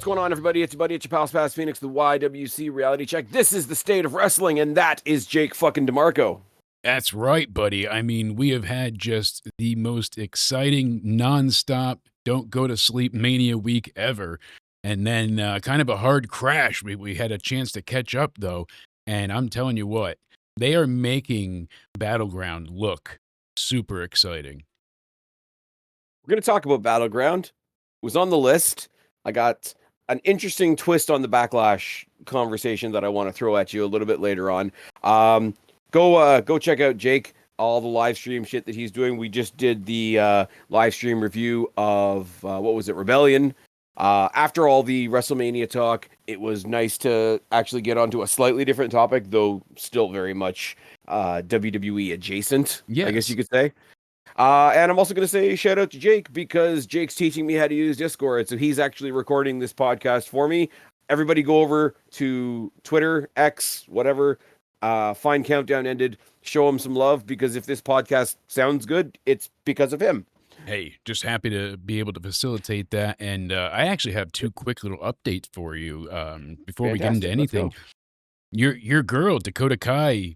going on, everybody? It's your buddy, it's your pal Spaz Phoenix, the YWC Reality Check. This is the state of wrestling, and that is Jake fucking DeMarco. That's right, buddy. I mean, we have had just the most exciting, nonstop, don't go to sleep mania week ever. And then kind of a hard crash. We had a chance to catch up, though. And I'm telling you what, they are making Battleground look super exciting. We're going to talk about Battleground. It was on the list. I got an interesting twist on the Backlash conversation that I want to throw at you a little bit later on. Go check out Jake, all the live stream shit that he's doing. We just did the live stream review of, what was it, Rebellion. After all the WrestleMania talk, it was nice to actually get onto a slightly different topic, though still very much WWE adjacent, yes. I guess you could say. And I'm also going to say shout out to Jake because Jake's teaching me how to use Discord. So he's actually recording this podcast for me. Everybody go over to Twitter, X, whatever. Find Countdown Ended. Show him some love because if this podcast sounds good, it's because of him. Hey, just happy to be able to facilitate that. And I actually have two quick little updates for you before we get into anything. Your girl, Dakota Kai,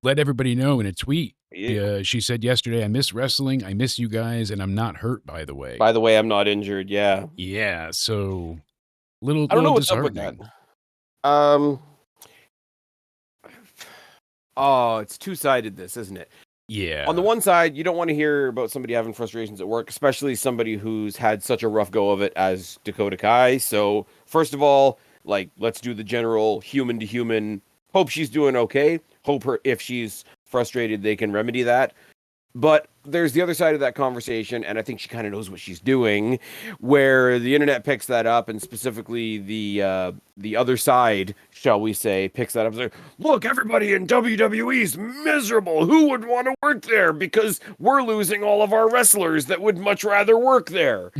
let everybody know in a tweet. Yeah. She said yesterday, I miss wrestling, I miss you guys, and I'm not hurt, by the way. By the way, I'm not injured, yeah. Yeah, so I don't know what's up with that. Oh, it's two-sided, this, isn't it? Yeah. On the one side, you don't want to hear about somebody having frustrations at work, especially somebody who's had such a rough go of it as Dakota Kai. So, first of all, let's do the general human-to-human. Hope she's doing okay. Hope if she's frustrated, they can remedy that. But there's the other side of that conversation, and I think she kind of knows what she's doing, where the internet picks that up, and specifically the other side, shall we say, picks that up and says, look, everybody in WWE's miserable. Who would want to work there? Because we're losing all of our wrestlers that would much rather work there.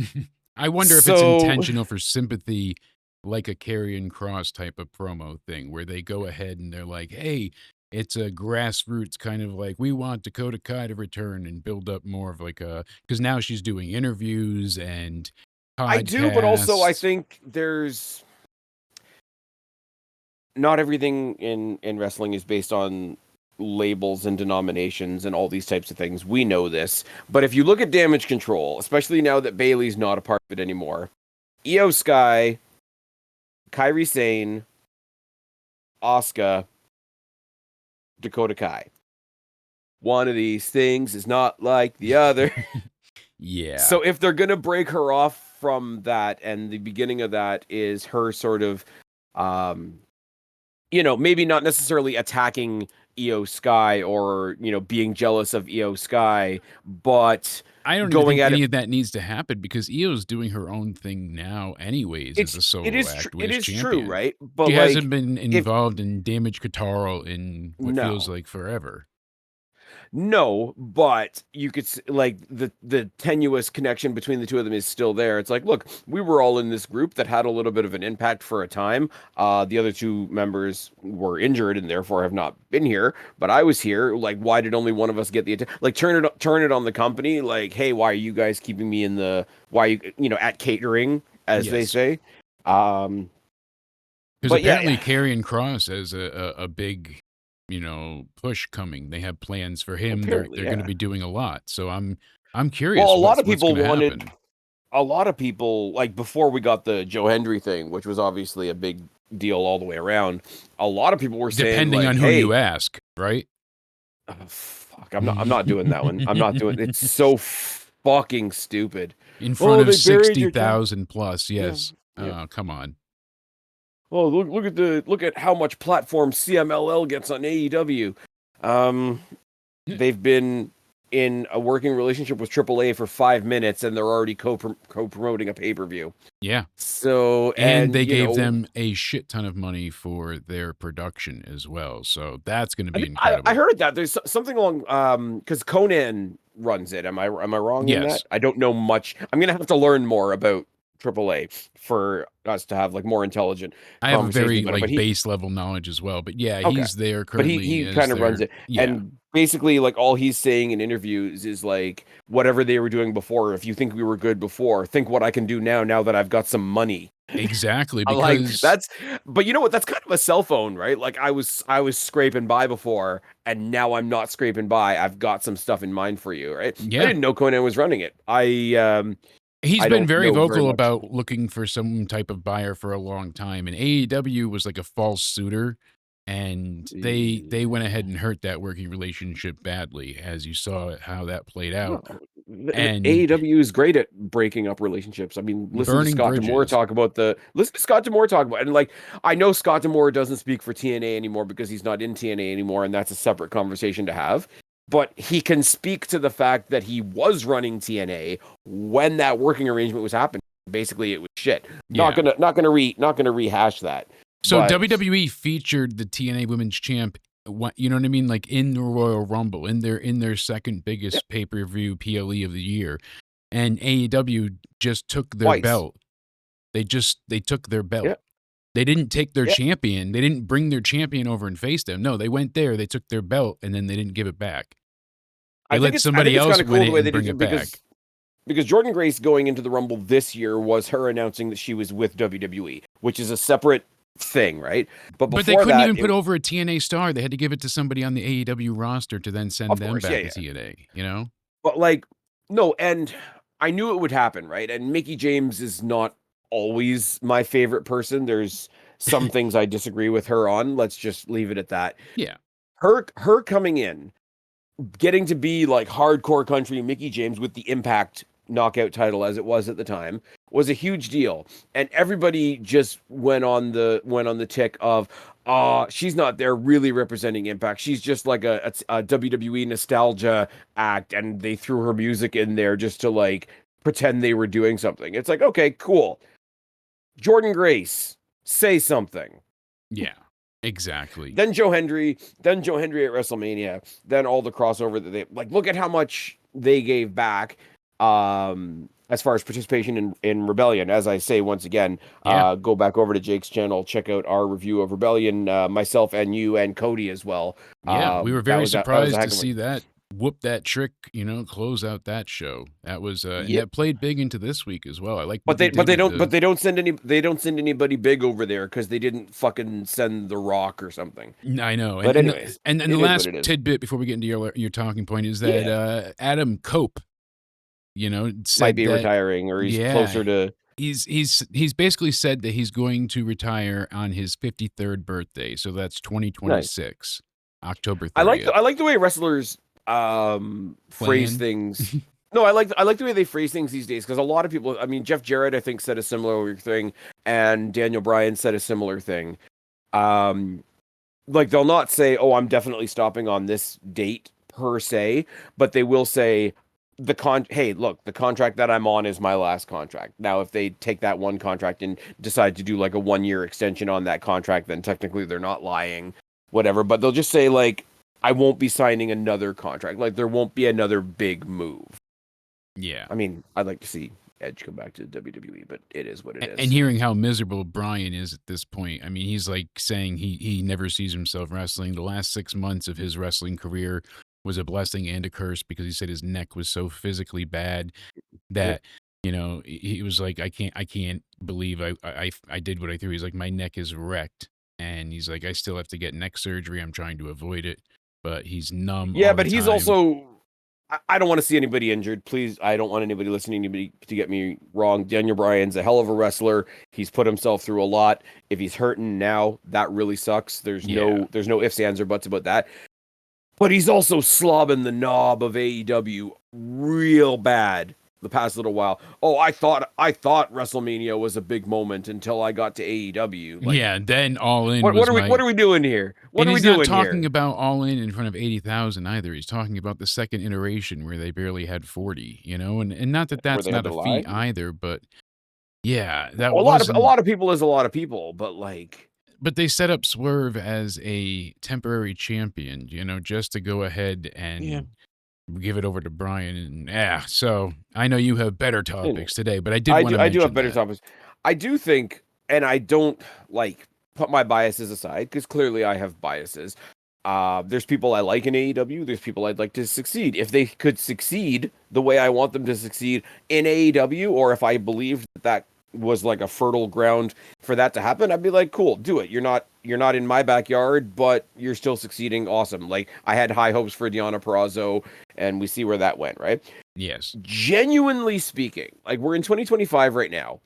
I wonder if it's intentional for sympathy, like a Karrion Kross type of promo thing, where they go ahead and they're like, hey, it's a grassroots kind of like, we want Dakota Kai to return and build up more of like a, because now she's doing interviews and podcasts. I do, but also I think there's not everything in wrestling is based on labels and denominations and all these types of things. We know this, but if you look at Damage Control, especially now that Bayley's not a part of it anymore, Io Sky, Kairi Sane, Asuka, Dakota Kai. One of these things is not like the other. Yeah. So if they're going to break her off from that, and the beginning of that is her sort of, maybe not necessarily attacking Io Sky or, being jealous of Io Sky, but I don't think any of that needs to happen because Io's doing her own thing now anyways as a solo act. It is true, right? But she hasn't been involved in Damage Control in what feels like forever. No, but you could the tenuous connection between the two of them is still there. It's like, look, we were all in this group that had a little bit of an impact for a time. The other two members were injured and therefore have not been here, but I was here. Like, why did only one of us get the attention? Like, turn it on the company. Like, hey, why are you guys keeping me in the at catering, as they say? Because apparently Karrion Kross has a big push coming. They have plans for him. They're going to be doing a lot. So I'm curious. Well, a lot of people wanted. A lot of people, like before we got the Joe Hendry thing, which was obviously a big deal all the way around. A lot of people were saying, depending on who you ask, right? Oh, fuck, I'm not doing that one. I'm not doing. It's so fucking stupid. In front of 60,000 plus, yes. Yeah. Oh, come on. Oh, look at how much platform CMLL gets on AEW. They've been in a working relationship with AAA for 5 minutes, and they're already co-promoting a pay-per-view. Yeah. So and they gave them a shit ton of money for their production as well. So that's going to be incredible. I heard that there's something along because Conan runs it. Am I wrong in that? I don't know much. I'm going to have to learn more about AAA for us to have more intelligent. I have a very base level knowledge as well, but he's there currently. But he kind of runs it, and basically all he's saying in interviews is whatever they were doing before. If you think we were good before, think what I can do now that I've got some money. Exactly, I'm like, because but you know what? That's kind of a cell phone, right? Like I was scraping by before, and now I'm not scraping by. I've got some stuff in mind for you, right? I yeah, didn't know Conan was running it. he's I been don't very know very vocal much. about looking for some type of buyer for a long time, and AEW was like a false suitor, and they went ahead and hurt that working relationship badly, as you saw how that played out, No, and AEW is great at breaking up relationships. I mean, burning bridges. Listen to Scott Demore talk about, and like I know Scott Demore doesn't speak for TNA anymore because he's not in TNA anymore, and that's a separate conversation to have. But he can speak to the fact that he was running TNA when that working arrangement was happening. Basically, it was shit. Yeah. Not gonna rehash that. So But WWE featured the TNA Women's Champ. You know what I mean? Like in the Royal Rumble, in their second yeah, biggest pay-per-view PLE of the year, and AEW just took their twice. belt. They took their Yeah, belt. They didn't take their yeah. champion. They didn't bring their champion over and face them. No, they went there. They took their belt, and then they didn't give it back. They let I think somebody it's kind else of win cool the it way and they bring did it it back. because Jordan Grace going into the Rumble this year was her announcing that she was with WWE, which is a separate thing, right? But But they before couldn't that, even put over a TNA star. They had to give it to somebody on the AEW roster to then send of them course, yeah, back to yeah. TNA. You know? But like, no, and I knew it would happen, right? And Mickey James is not always my favorite person. There's some things I disagree with her on. Let's just leave it at that. Yeah. Her coming in, getting to be like hardcore country Mickey James with the Impact knockout title as it was at the time was a huge deal, and everybody just went on the tick of she's not there really representing Impact. She's just like a WWE nostalgia act, and they threw her music in there just to like pretend they were doing something. It's like, okay, cool. Jordan Grace, say something. Yeah. Exactly. Then Joe Hendry at WrestleMania, then all the crossover that they like. Look at how much they gave back, as far as participation in Rebellion. As I say once again, Yeah. go back over to Jake's channel, check out our review of Rebellion, myself and you and Cody as well. Yeah, we were That very was that was a surprised to heck of a see that whoop that trick, close out that show. That was and yep. that played big into this week as well. I like But what they did with the they don't send anybody big over there because they didn't fucking send The Rock or something. I know. But And anyways, and the it is what last it is. tidbit before we get into your talking point is that Yeah, Adam Cope, might said be that retiring or he's yeah, closer to. he's basically said that he's going to retire on his 53rd birthday. So that's Nice. 2026, October 30th. I like the way wrestlers phrase Plan. things. No, I like the way they phrase things these days because a lot of people. I mean, Jeff Jarrett I think said a similar thing, and Daniel Bryan said a similar thing. Um, like they'll not say, "Oh, I'm definitely stopping on this date" per se, but they will say hey, look, the contract that I'm on is my last contract. Now, if they take that one contract and decide to do like a 1 year extension on that contract, then technically they're not lying, whatever. But they'll just say like, I won't be signing another contract. Like there won't be another big move. Yeah. I mean, I'd like to see Edge come back to WWE, but it is what it And is. hearing how miserable Brian is at this point, I mean, he's like saying he never sees himself wrestling. The last 6 months of his wrestling career was a blessing and a curse because he said his neck was so physically bad Yeah. that he was like, I can't believe I did what I threw. He's like, my neck is wrecked, and he's like, I still have to get neck surgery. I'm trying to avoid it, but he's numb Yeah, all the but he's time. also. I don't want to see anybody injured. Please, I don't want anybody listening to get me wrong. Daniel Bryan's a hell of a wrestler. He's put himself through a lot. If he's hurting now, that really sucks. Yeah. There's no ifs, ands, or buts about that. But he's also slobbing the knob of AEW real bad the past little while. Oh, I thought WrestleMania was a big moment until I got to AEW. Like, Yeah, then All In was what my are we doing here? What And are we he's not doing talking here? about All In front of 80,000 either. He's talking about the second iteration where they barely had 40, and not that Where that's they had not to a lie? feat either, but yeah, that A wasn't lot of people is a lot of people, but like, but they set up Swerve as a temporary champion, just to go ahead yeah. and give it over to Brian, and yeah, so I know you have better topics today, but I did wanna I do have mention better that. topics. I do think, and I don't like put my biases aside because clearly I have biases. There's people I like in AEW. There's people I'd like to succeed. If they could succeed the way I want them to succeed in AEW, or if I believed that was like a fertile ground for that to happen, I'd be like, cool, do it. You're not in my backyard, but you're still succeeding. Awesome. Like I had high hopes for Deonna Purrazzo, and we see where that went, right? Yes. Genuinely speaking, like we're in 2025 right now.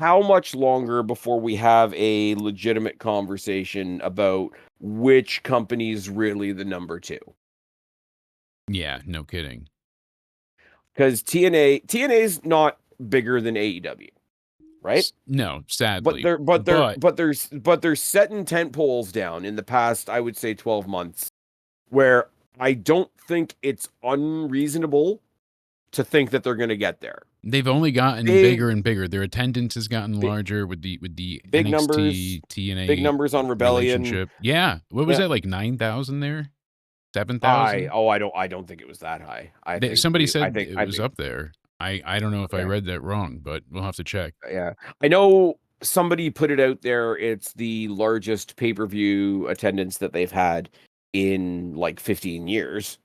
How much longer before we have a legitimate conversation about which company's really the number two? Yeah, no kidding. Because TNA's not bigger than AEW, right? No, But sadly. they're but they're But but there's but they're setting tent poles down in the past, I would say 12 months, where I don't think it's unreasonable to think that they're gonna get there. they've only gotten Big bigger and bigger. Their attendance has gotten big, larger with the big numbers, NXT big TNA numbers on Rebellion. relationship. Yeah. What was Yeah. that, like 9,000 there? 7,000? I don't think it was that high. Somebody said it was up there. I don't know if I Okay. read that wrong, but we'll have to check. Yeah. I know somebody put it out there. It's the largest pay-per-view attendance that they've had in like 15 years.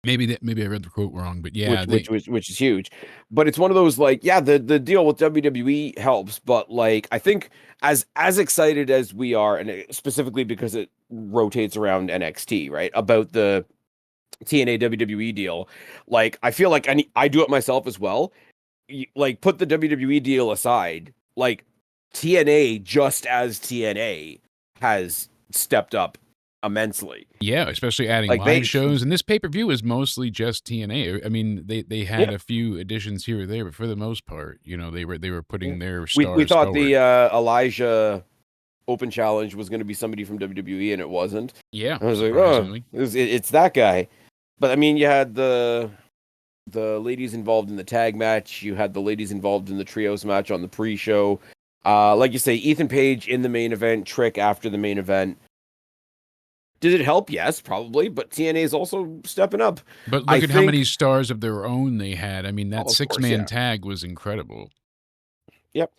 Maybe I read the quote wrong, but yeah, Which is huge. But it's one of those like, yeah, the deal with WWE helps, but like I think as excited as we are, and specifically because it rotates around NXT, right? About the TNA WWE deal, like I feel like I do it myself as well. Like put the WWE deal aside, like TNA just as TNA has stepped up immensely. yeah, especially adding Like they live shows, and this pay-per-view is mostly just TNA. I mean, they had yeah, a few additions here or there, but for the most part, they were yeah. putting their We stars thought the forward. Elijah Open Challenge was going to be somebody from WWE, and it wasn't. Yeah, I was like, oh, surprisingly. it's that guy. But I mean, you had the ladies involved in the tag match. You had the ladies involved in the trios match on the pre-show. Like you say, Ethan Page in the main event, Trick after the main event. Did it help? Yes, probably. But TNA is also stepping up. But I look at how many think. stars of their own they had. I mean, that Oh, of course, six-man yeah. tag was incredible. Yep.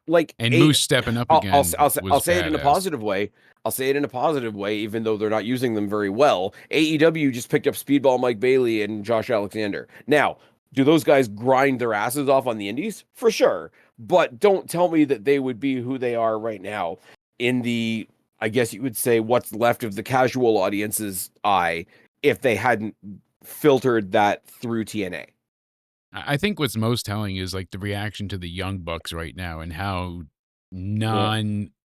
Like And Moose stepping up again I'll was say it in a badass. positive way. I'll say it in a positive way, even though they're not using them very well. AEW just picked up Speedball Mike Bailey and Josh Alexander. Now, do those guys grind their asses off on the indies? For sure. But don't tell me that they would be who they are right now in the, I guess you would say, what's left of the casual audience's eye if they hadn't filtered that through TNA. I think what's most telling is like the reaction to the Young Bucks right now and how Yeah.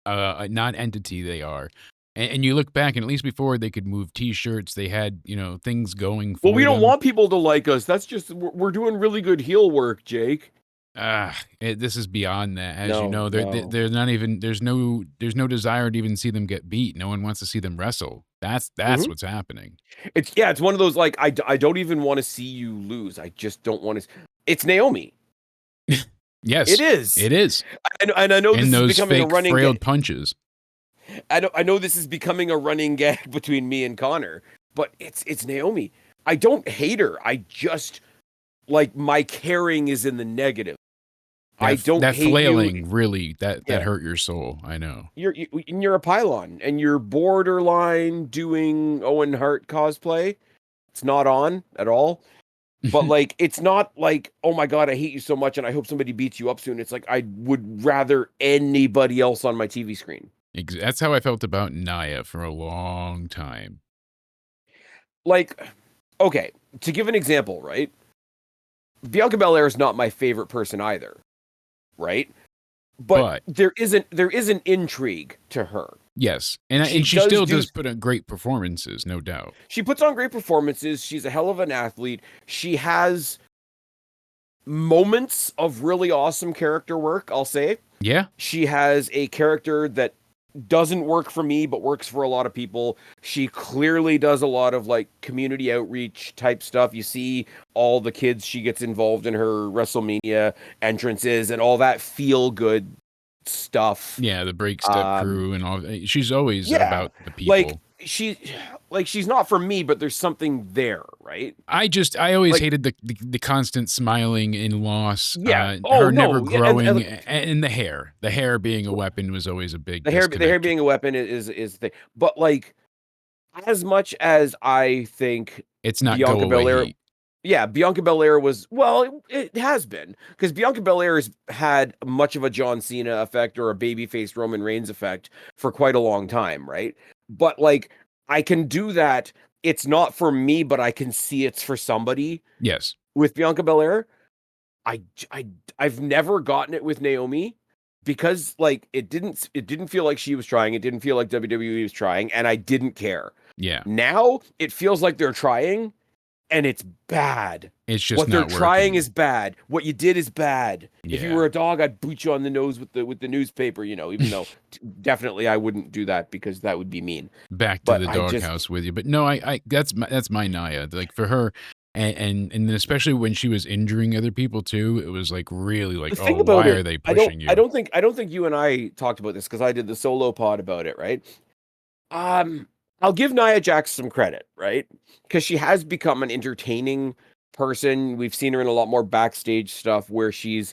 non-entity they are. And you look back, and at least before they could move T-shirts, they had things going Well, for we don't them. want people to like us. That's just we're doing really good heel work, Jake. This is beyond that. As you No, know, no. they're not even. There's no desire to even see them get beat. No one wants to see them wrestle. That's Mhm. what's happening. It's one of those like I don't even want to see you lose. I just don't want to. It's Naomi. Yes, It is. it is. And I know this And is those becoming a fake running frailed gag. punches. I know this is becoming a running gag between me and Connor, but it's Naomi. I don't hate her. I just like my caring is in the negative. I don't That hate you. flailing really that Yeah. hurt your soul. I know. You're a pylon and you're borderline doing Owen Hart cosplay. It's not on at all. But like it's not like, oh my god, I hate you so much and I hope somebody beats you up soon. It's like I would rather anybody else on my TV screen. That's how I felt about Naya for a long time. Like, okay, to give an example, right? Bianca Belair is not my favorite person either, right? But But there is an intrigue to her. yes, and She she does still do does put on great performances, no doubt. She puts on great performances. She's a hell of an athlete. She has moments of really awesome character work, I'll say. Yeah, She has a character that doesn't work for me but works for a lot of people. She clearly does a lot of like community outreach type stuff. You see all the kids she gets involved in her WrestleMania entrances and all that feel good stuff. yeah, the break step crew and all. She's always Yeah. about the Like people. she's not for me, but there's something there, right? I always Like hated the constant smiling in loss. yeah. Oh Her never no. Yeah, growing, and the hair being a weapon was always a big the hair disconnect. being a weapon is the thing. But like as much as I think It's not go Bianca away Belair heat. Yeah, Bianca Belair was, well, it has been, because Bianca Belair has had much of a John Cena effect or a babyface Roman Reigns effect for quite a long time, right? But like, I can do that. It's not for me, but I can see it's for somebody. Yes. With Bianca Belair, I, I, I've never gotten it with Naomi because like it didn't feel like she was trying. It didn't feel like WWE was trying, and I didn't care. Yeah. Now it feels like they're trying and it's bad. It's just What they're not trying working. is bad. What you did is bad. If you were Yeah. a dog, I'd boot you on the nose with the newspaper, even though definitely I wouldn't do that because that would be mean. Back to But the I just doghouse with you. But no, I that's my Naya. Like for her, and then especially when she was injuring other people too, it was like really the like, oh, thing about why are it, they I don't pushing I you? don't think I don't think you and I talked about this because I did the solo pod about it, right? Um, I'll give Nia Jax some credit, right? Because she has become an entertaining person. We've seen her in a lot more backstage stuff where she's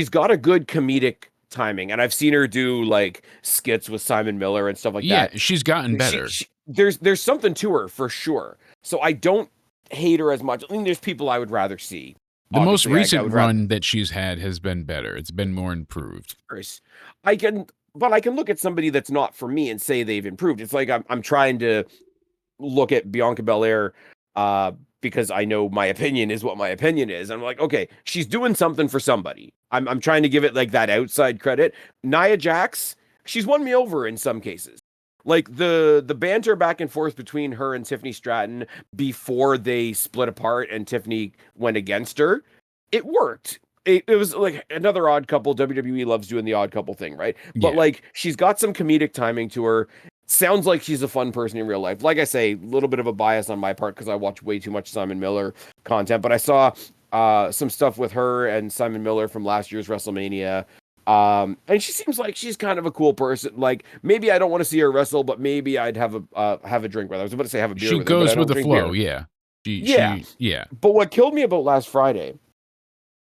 got a good comedic timing, and I've seen her do like skits with Simon Miller and stuff like Yeah, that. she's gotten better. There's something to her for sure. So I don't hate her as much. I mean, there's people I would rather see. The most Obviously, I recent would rather. run that she's had has been better. It's been more improved. Course. I can, but I can look at somebody that's not for me and say they've improved. It's like I'm trying to look at Bianca Belair uh because I know my opinion is what my opinion is. I'm like, okay, she's doing something for somebody. I'm trying to give it like that outside credit. Nia Jax, she's won me over in some cases. Like the banter back and forth between her and Tiffany Stratton before they split apart and Tiffany went against her, it worked. It was like another odd couple. WWE loves doing the odd couple thing, right? But Yeah. like she's got some comedic timing to her. Sounds like she's a fun person in real life. Like I say, a little bit of a bias on my part because I watch way too much Simon Miller content. But I saw some stuff with her and Simon Miller from last year's WrestleMania. And she seems like she's kind of a cool person. Like maybe I don't want to see her wrestle, but maybe I'd have a drink with her. I was about to say have a beer She with her, but I goes with don't the drink flow. beer. Yeah. Yeah, Yeah. but what killed me about last Friday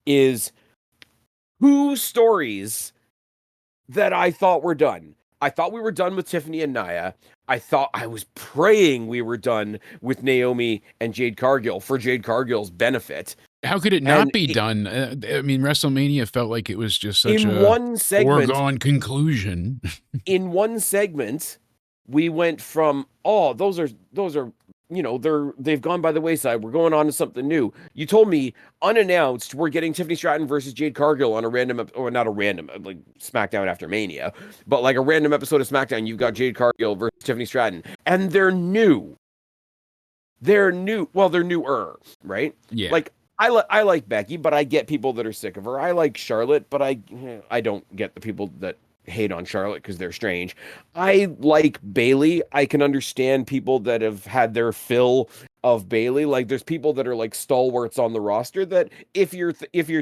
is two stories that I thought were done. I thought we were done with Tiffany and Nia. I was praying we were done with Naomi and Jade Cargill for Jade Cargill's benefit. How could it not And be done? I mean, WrestleMania felt like it was just such in a one segment, foregone conclusion. in one segment, we went from, oh, those are they've gone by the wayside. We're going on to something new. You told me unannounced we're getting Tiffany Stratton versus Jade Cargill on a random or not a random like SmackDown after Mania, but like a random episode of SmackDown. You've got Jade Cargill versus Tiffany Stratton, and they're new. They're new. Well, they're newer, right? Yeah. Like I like Becky, but I get people that are sick of her. I like Charlotte, but I don't get the people that hate on Charlotte because they're strange. I like Bailey. I can understand people that have had their fill of Bailey. Like there's people that are like stalwarts on the roster that if your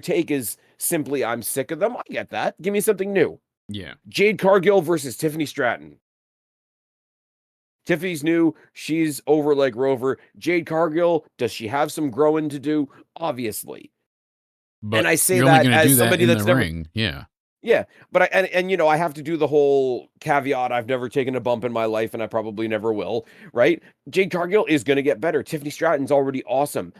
take is simply I'm sick of them, I get that. Give me something new. Yeah. Jade Cargill versus Tiffany Stratton. Tiffany's new. She's over like Rover. Jade Cargill, does she have some growing to do? Obviously. And But I say you're only that going to as do that somebody in the that's never, ring. Yeah. yeah, but I have to do the whole caveat. I've never taken a bump in my life, and I probably never will. Right? Jade Cargill is going to get better. Tiffany Stratton's already awesome.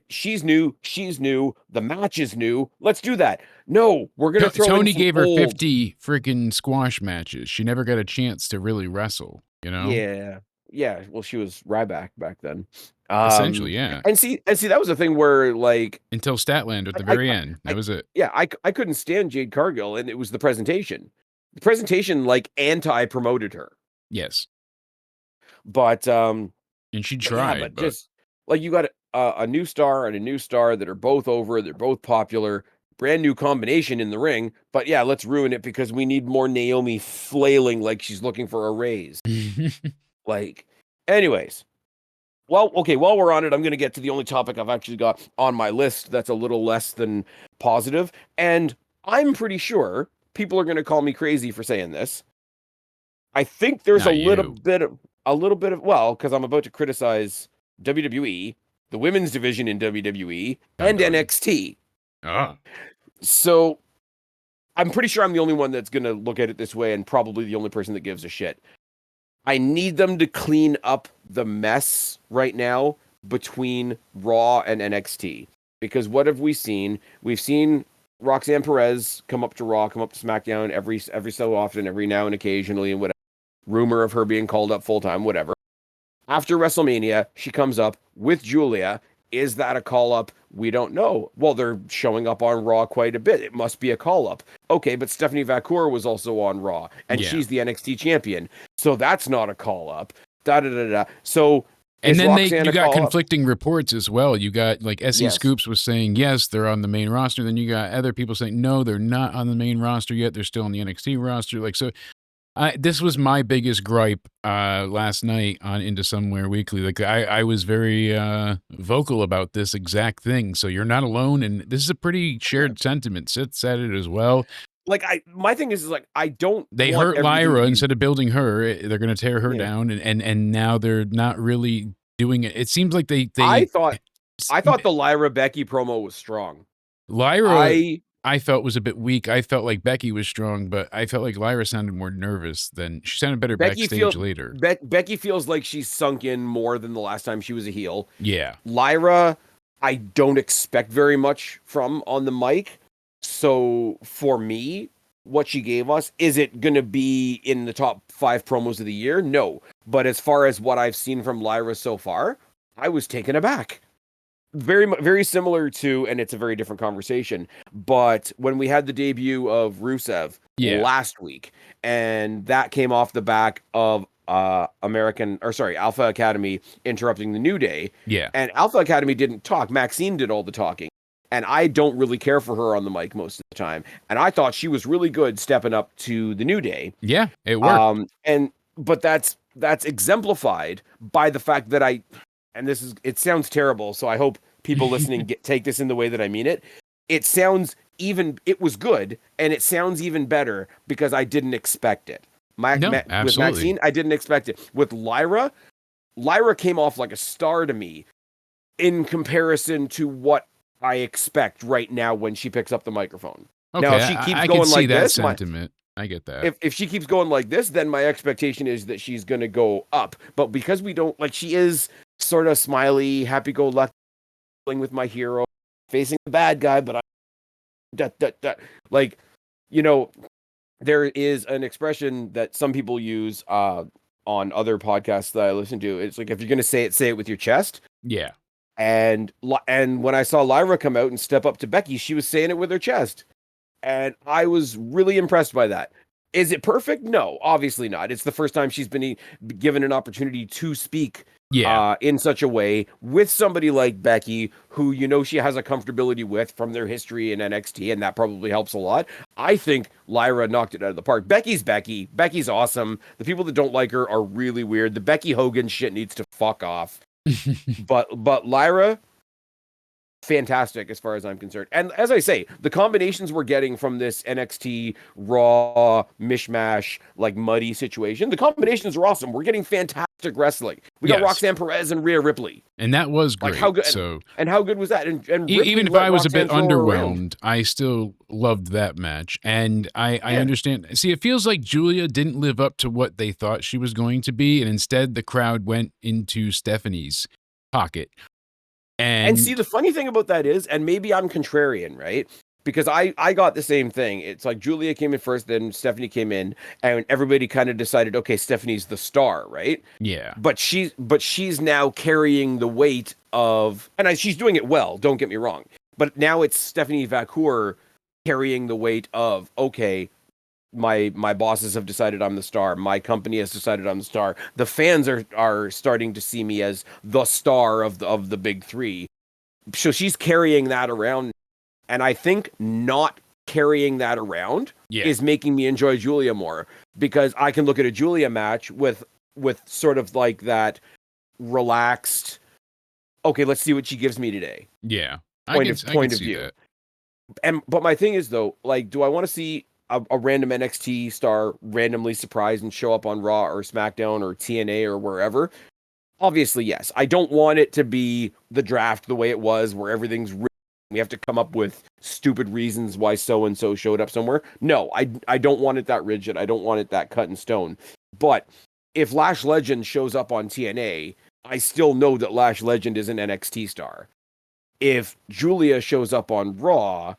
She's new. She's new. The match is new. Let's do that. No, we're going to throw in Tony some gave her old. 50 freaking squash matches. She never got a chance to really wrestle, you know? Yeah, yeah. Well, she was Ryback back then. Essentially, yeah. And see, that was the thing where like Until Statlander at the I, very I, end. That I was it. yeah, I couldn't stand Jade Cargill, and it was the presentation. The presentation like anti-promoted her. Yes. But And she but yeah, tried, but but just like you got a new star and a new star that are both over, they're both popular, brand new combination in the ring. But yeah, let's ruin it because we need more Naomi flailing like she's looking for a raise. Like, anyways, well, okay, while we're on it, I'm going to get to the only topic I've actually got on my list that's a little less than positive, and I'm pretty sure people are going to call me crazy for saying this. I think there's not you. a little bit of well, because I'm about to criticize WWE, the women's division in WWE, Dun and dun. NXT. Ah. So I'm pretty sure I'm the only one that's going to look at it this way, and probably the only person that gives a shit. I need them to clean up the mess right now between Raw and NXT. Because what have we seen? We've seen Roxanne Perez come up to Raw, come up to SmackDown every so often, every now and occasionally, and whatever. Rumor of her being called up full time, whatever. After WrestleMania, she comes up with Julia. Is that a call up? We don't know. Well, they're showing up on Raw quite a bit. It must be a call up. Okay, but Stephanie Vacour was also on Raw, and she's the NXT champion. So that's not a call up. Da da da da. So and then Roxanne you got conflicting up? reports as well. You got like SE Yes. Scoops was saying yes, they're on the main roster. Then you got other people saying no, they're not on the main roster yet. They're still on the NXT roster. Like so. This was my biggest gripe last night on Into Somewhere Weekly. Like I was very vocal about this exact thing. So you're not alone, and this is a pretty shared sentiment. Sid said it as well. Like my thing is like I don't. They hurt Lyra instead of building her. They're going to tear her down, and now they're not really doing it. It seems like they. I thought the Lyra Becky promo was strong. Lyra, I felt was a bit weak. I felt like Becky was strong, but I felt like Lyra sounded more nervous than she sounded better backstage later. Becky feels like she's sunk in more than the last time she was a heel. Yeah. Lyra, I don't expect very much from on the mic. So for me, what she gave us, is it going to be in the top 5 promos of the year? No. But as far as what I've seen from Lyra so far, I was taken aback. Very similar to, and it's a very different conversation, but when we had the debut of Rusev last week, and that came off the back of Alpha Academy interrupting the New Day. Yeah. And Alpha Academy didn't talk. Maxine did all the talking. And I don't really care for her on the mic most of the time. And I thought she was really good stepping up to the New Day. Yeah, it worked. But that's exemplified by the fact that it sounds terrible, so I hope people listening take this in the way that I mean it. It was good, and it sounds even better because I didn't expect it. With Maxine, I didn't expect it. With Lyra came off like a star to me in comparison to what I expect right now when she picks up the microphone. Okay, now, if she keeps going like this, sentiment. I get that. If she keeps going like this, then my expectation is that she's going to go up. But because we don't, like, she is sort of smiley, happy-go-lucky, with my hero, facing the bad guy, but there is an expression that some people use on other podcasts that I listen to. It's like, if you're going to say it with your chest. Yeah. And when I saw Lyra come out and step up to Becky, she was saying it with her chest. And I was really impressed by that. Is it perfect? No, obviously not. It's the first time she's been given an opportunity to speak in such a way with somebody like Becky, who she has a comfortability with from their history in NXT, and that probably helps a lot. I think Lyra knocked it out of the park. Becky's Becky. Becky's awesome. The people that don't like her are really weird. The Becky Hogan shit needs to fuck off. But Lyra, fantastic as far as I'm concerned. And as I say, the combinations we're getting from this NXT Raw mishmash, like muddy situation, the combinations are awesome. We're getting fantastic wrestling. We got Roxanne Perez and Rhea Ripley. And that was great. Like, how good, so, and how good was that? And even if I was a bit underwhelmed, I still loved that match. And I understand. See, it feels like Julia didn't live up to what they thought she was going to be. And instead, the crowd went into Stephanie's pocket. And see, the funny thing about that is, and maybe I'm contrarian, right? Because I got the same thing. It's like Julia came in first, then Stephanie came in, and everybody kind of decided, okay, Stephanie's the star, right? Yeah. But she's now carrying the weight of, and she's doing it well, don't get me wrong. But now it's Stephanie Vacour carrying the weight of, okay, my bosses have decided I'm the star. My company has decided I'm the star. The fans are starting to see me as the star of the big three. So she's carrying that around. And I think not carrying that around is making me enjoy Julia more, because I can look at a Julia match with sort of like that relaxed, okay, let's see what she gives me today. Yeah. Point of view. That. But my thing is, though, like, do I want to see a random NXT star randomly surprise and show up on Raw or SmackDown or TNA or wherever? Obviously, yes. I don't want it to be the draft the way it was, where everything's we have to come up with stupid reasons why so-and-so showed up somewhere. No, I don't want it that rigid. I don't want it that cut in stone. But if Lash Legend shows up on TNA I still know that Lash Legend is an NXT star. If Julia shows up on Raw,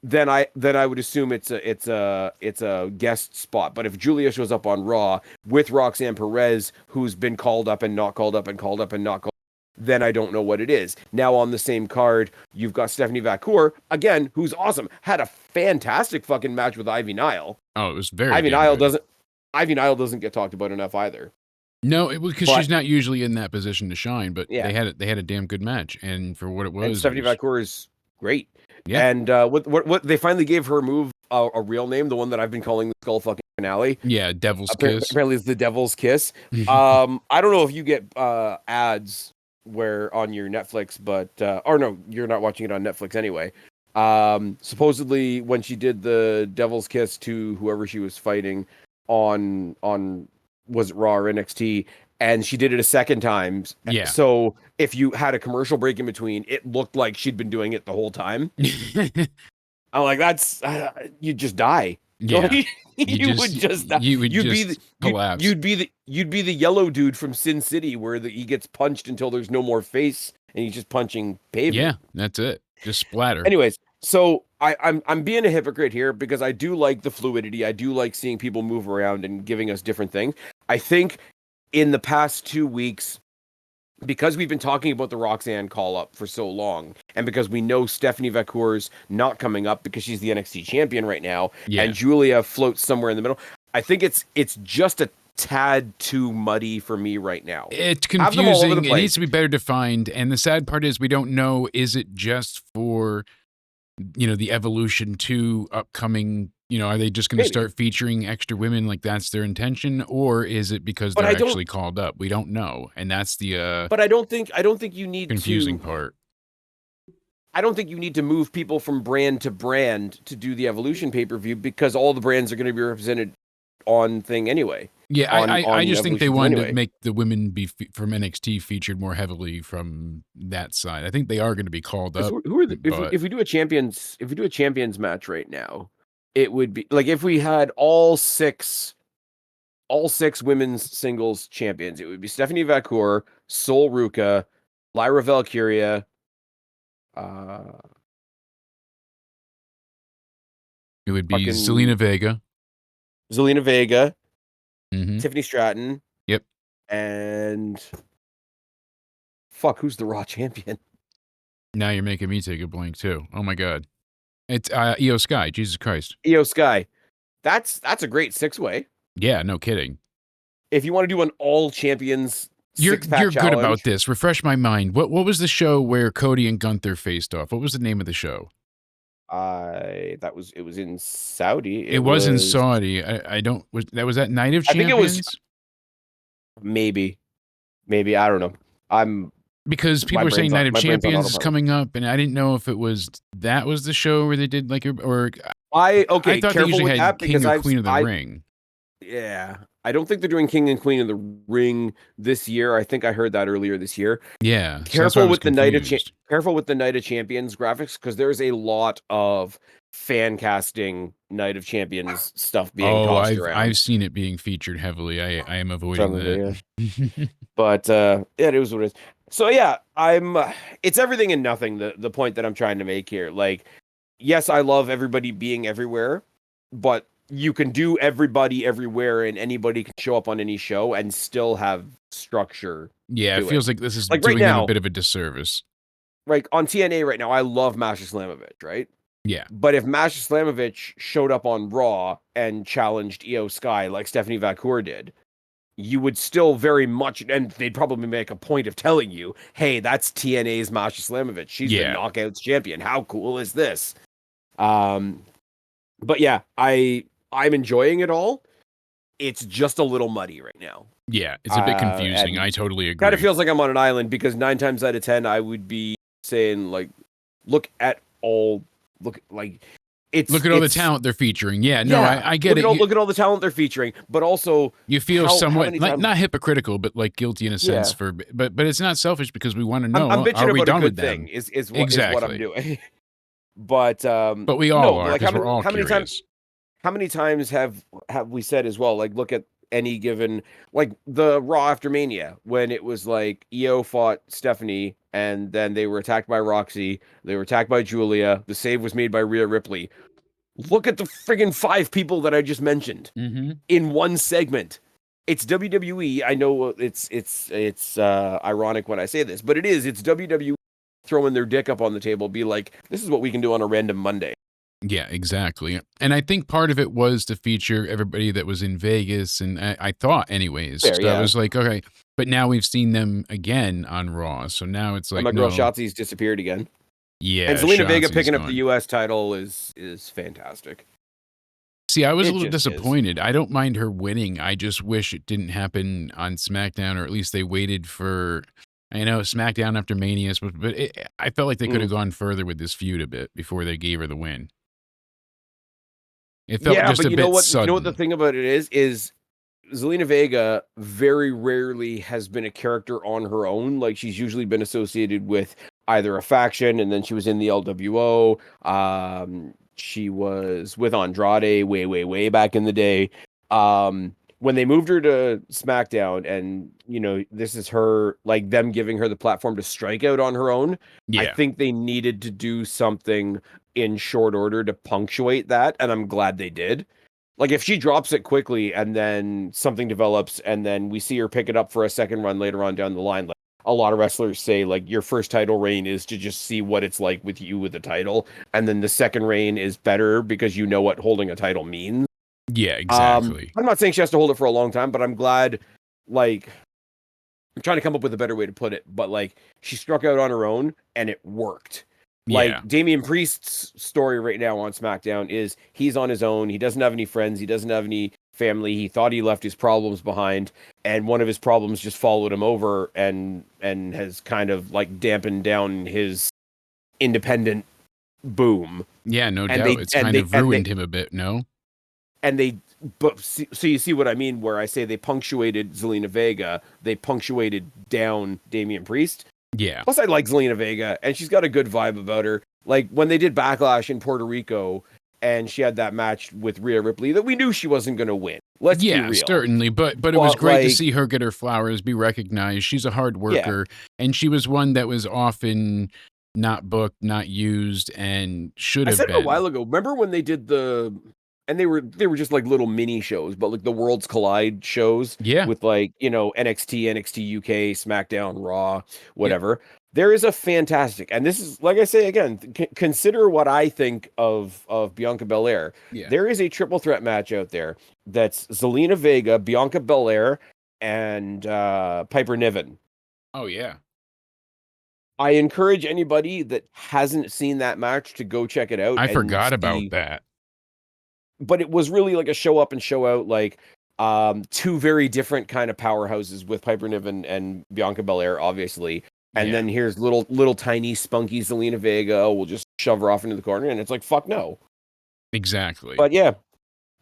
then I would assume it's a guest spot. But if Julia shows up on Raw with Roxanne Perez, who's been called up and not called up and called up and not called, then I don't know what it is. Now on the same card, you've got Stephanie Vacour again, who's awesome. Had a fantastic fucking match with Ivy Nile. Oh, it was very. Ivy Nile doesn't get talked about enough either. No, it was because she's not usually in that position to shine. But yeah. they had a damn good match, and for what it was, and Stephanie Vacour is great. Yeah. And what they finally gave her move a real name, the one that I've been calling the Skull fucking finale. Yeah, Devil's Kiss. Apparently it's the Devil's Kiss. I don't know if you get ads where on your Netflix, but or no, you're not watching it on Netflix anyway. Supposedly when she did the Devil's Kiss to whoever she was fighting on was it Raw or NXT, and she did it a second time. Yeah. So if you had a commercial break in between, it looked like she'd been doing it the whole time. I'm like, that's you'd just die. Yeah. you would just die. You'd just collapse. You'd be the yellow dude from Sin City where he gets punched until there's no more face and he's just punching pavement. Yeah, that's it. Just splatter. Anyways, so I'm being a hypocrite here because I do like the fluidity. I do like seeing people move around and giving us different things. I think in the past 2 weeks, because we've been talking about the Roxanne call-up for so long, and because we know Stephanie Vacour's not coming up because she's the NXT champion right now, and Julia floats somewhere in the middle, I think it's just a tad too muddy for me right now. It's confusing. It needs to be better defined, and the sad part is we don't know, is it just for, the Evolution 2 upcoming, are they just going to start featuring extra women like that's their intention, or is it because they're actually called up? We don't know, and that's the But I don't think you need confusing part. I don't think you need to move people from brand to brand to do the Evolution pay-per-view because all the brands are going to be represented on thing anyway. Yeah, I just think they wanted to make the women be from NXT featured more heavily from that side. I think they are going to be called up. Who are if we do a champions match right now, it would be like if we had all six women's singles champions, it would be Stephanie Vacour, Sol Ruca, Lyra Valkyria, it would be Zelina Vega, Tiffany Stratton. Yep. And fuck, who's the Raw champion? Now you're making me take a blank too. Oh my god. It's Io Sky, Jesus Christ. Io Sky. That's a great 6-way. Yeah, no kidding. If you want to do an all champions you're challenge, good about this. Refresh my mind. What was the show where Cody and Gunther faced off? What was the name of the show? It was in Saudi. It was in Saudi. I don't was that Night of Champions? I think it was maybe I don't know. Because people were saying Night of Champions is coming up, and I didn't know if it was the show where they did like I thought they usually had King or Queen of the Ring. Yeah, I don't think they're doing King and Queen of the Ring this year. I think I heard that earlier this year. Yeah, careful with the Night of Champions graphics because there's a lot of fan casting Night of Champions stuff being tossed around. I've seen it being featured heavily. I am avoiding that. Yeah. But it is what it is. So yeah, it's everything and nothing. The point that I'm trying to make here, like, yes, I love everybody being everywhere, but you can do everybody everywhere, and anybody can show up on any show and still have structure. Yeah, it feels like this is like doing them a bit of a disservice. Like on TNA right now, I love Masha Slamovich, right? Yeah. But if Masha Slamovich showed up on Raw and challenged Io Sky like Stephanie Vacour did, you would still very much, and they'd probably make a point of telling you, hey, that's TNA's Masha Slamovich. She's the Knockouts champion. How cool is this? But yeah, I'm enjoying it all. It's just a little muddy right now. Yeah, it's a bit confusing. I totally agree. Kind of feels like I'm on an island because 9 times out of 10, I would be saying like, look at all the talent they're featuring. Yeah, no, I get it. Look at all the talent they're featuring, but also you feel somewhat not hypocritical, but like guilty in a sense but it's not selfish because we want to know. I'm bitching are we about done a good with thing? them? Is what I'm doing. But we all are because we're all curious. How many times have we said as well? Like, look at any given, like the Raw after Mania, when it was like Io fought Stephanie and then they were attacked by Roxy, they were attacked by Julia, the save was made by Rhea Ripley. Look at the friggin' 5 people that I just mentioned in one segment. It's WWE. I know it's ironic when I say this, but it's WWE throwing their dick up on the table, be like, this is what we can do on a random Monday. Yeah, exactly. And I think part of it was to feature everybody that was in Vegas, and I thought anyways. Fair, so yeah. I was like, okay, but now we've seen them again on Raw, so now it's And like, my girl no, Shotzi's disappeared again. yeah, And Zelina Vega Shotzi's picking up gone. the US title is fantastic. See, I was a It little just is. disappointed. I don't mind her winning. I just wish it didn't happen on SmackDown, or at least they waited for, I know SmackDown after Mania, but I felt like they could have gone further with this feud a bit before they gave her the win. It felt Yeah, just but a you know bit what? sudden. You know what the thing about it is Zelina Vega very rarely has been a character on her own. Like, she's usually been associated with either a faction, and then she was in the LWO. She was with Andrade way back in the day. When they moved her to SmackDown, and this is her, like, them giving her the platform to strike out on her own. I Yeah. think they needed to do something in short order to punctuate that, and I'm glad they did. Like, if she drops it quickly and then something develops and then we see her pick it up for a second run later on down the line, like a lot of wrestlers say, like, your first title reign is to just see what it's like with you with the title, and then the second reign is better because you know what holding a title means. Yeah, exactly. I'm not saying she has to hold it for a long time, but I'm glad, like, I'm trying to come up with a better way to put it, but like, she struck out on her own and it worked. Like, Yeah. Damian Priest's story right now on SmackDown is he's on his own. He doesn't have any friends. He doesn't have any family. He thought he left his problems behind, and one of his problems just followed him over and has kind of like dampened down his independent boom. Yeah, no And doubt. It's kind of ruined him a bit, no? So you see what I mean, where I say they punctuated Zelina Vega, they punctuated down Damian Priest. Yeah. Plus, I like Zelina Vega, and she's got a good vibe about her. Like, when they did Backlash in Puerto Rico, and she had that match with Rhea Ripley, that we knew she wasn't going to win. Let's be real. Certainly, but it was great to see her get her flowers, be recognized. She's a hard worker, and she was one that was often not booked, not used, and should have been. I said it a while ago. Remember when they did and they were just like little mini shows, but like the Worlds Collide shows, with like, NXT, NXT UK, SmackDown, Raw, whatever. Yep. There is a fantastic, and this is, like I say again, consider what I think of Bianca Belair. Yeah. There is a triple threat match out there that's Zelina Vega, Bianca Belair, and Piper Niven. Oh yeah. I encourage anybody that hasn't seen that match to go check it out. I forgot about that. But it was really like a show up and show out, like, two very different kind of powerhouses with Piper Niven and Bianca Belair, obviously. And then here's little tiny spunky Zelina Vega. We'll just shove her off into the corner, and it's like, fuck no. Exactly. But yeah,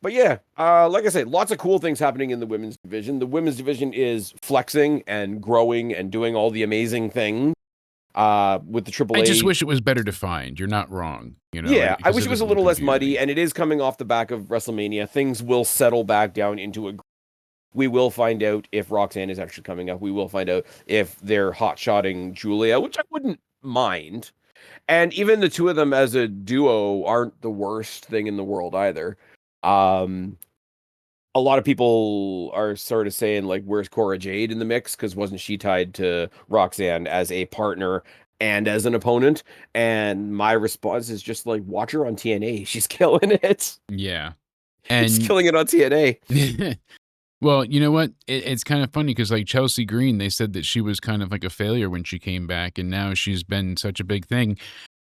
like I said, lots of cool things happening in the women's division. The women's division is flexing and growing and doing all the amazing things. With the AAA. I just wish it was better defined. You're not wrong. Yeah, I wish it was a little less muddy, and it is coming off the back of WrestleMania. Things will settle back down into a. We will find out if Roxanne is actually coming up. We will find out if they're hot-shotting Julia, which I wouldn't mind. And even the two of them as a duo aren't the worst thing in the world either. A lot of people are sort of saying, like, where's Cora Jade in the mix? Because wasn't she tied to Roxanne as a partner and as an opponent? And my response is just like, watch her on TNA. She's killing it. Yeah. And she's killing it on TNA. Well, you know what? It's kind of funny because, like, Chelsea Green, they said that she was kind of like a failure when she came back, and now she's been such a big thing.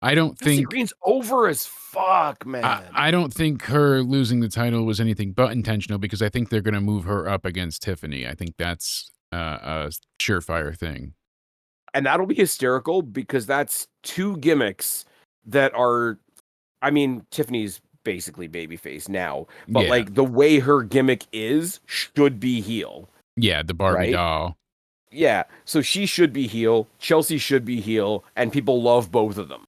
I don't Chelsea think Green's over as fuck, man. I don't think her losing the title was anything but intentional, because I think they're going to move her up against Tiffany. I think that's a surefire thing. And that'll be hysterical, because that's two gimmicks that are, I mean, Tiffany's basically babyface now, but like the way her gimmick is should be heel. Yeah, the Barbie doll. Yeah, so she should be heel, Chelsea should be heel, and people love both of them.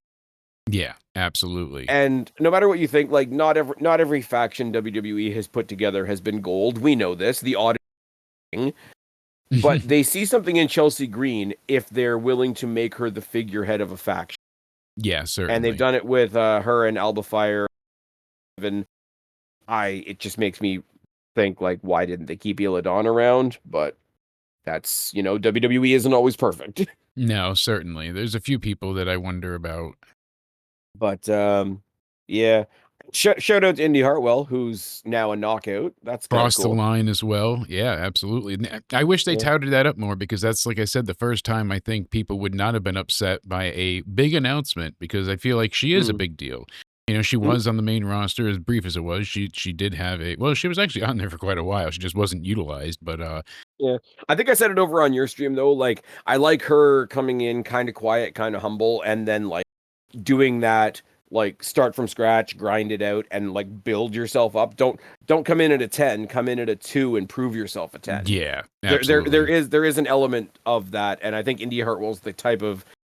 Yeah, absolutely. And no matter what you think, like, not every faction WWE has put together has been gold. We know this. The audience but they see something in Chelsea Green if they're willing to make her the figurehead of a faction. Yeah, And they've certainly. done it with her and Alba Fire. And it just makes me think, like, why didn't they keep Illidan around? But that's, WWE isn't always perfect. No, certainly. There's a few people that I wonder about. But yeah. Shout out to Indy Hartwell, who's now a knockout. That's kind of Cross the cool. line as well. Yeah, absolutely. I wish they Yeah. touted that up more because that's, like I said, the first time I think people would not have been upset by a big announcement because I feel like she is a Mm. big deal. She was on the main roster, as brief as it was. She did have she was actually on there for quite a while. She just wasn't utilized. But Yeah. I think I said it over on your stream though. Like, I like her coming in kind of quiet, kind of humble, and then like doing that, like start from scratch, grind it out, and like build yourself up. Don't come in at a 10, come in at a 2 and prove yourself a 10. yeah, There absolutely. is an element of that, and I think India Hartwell's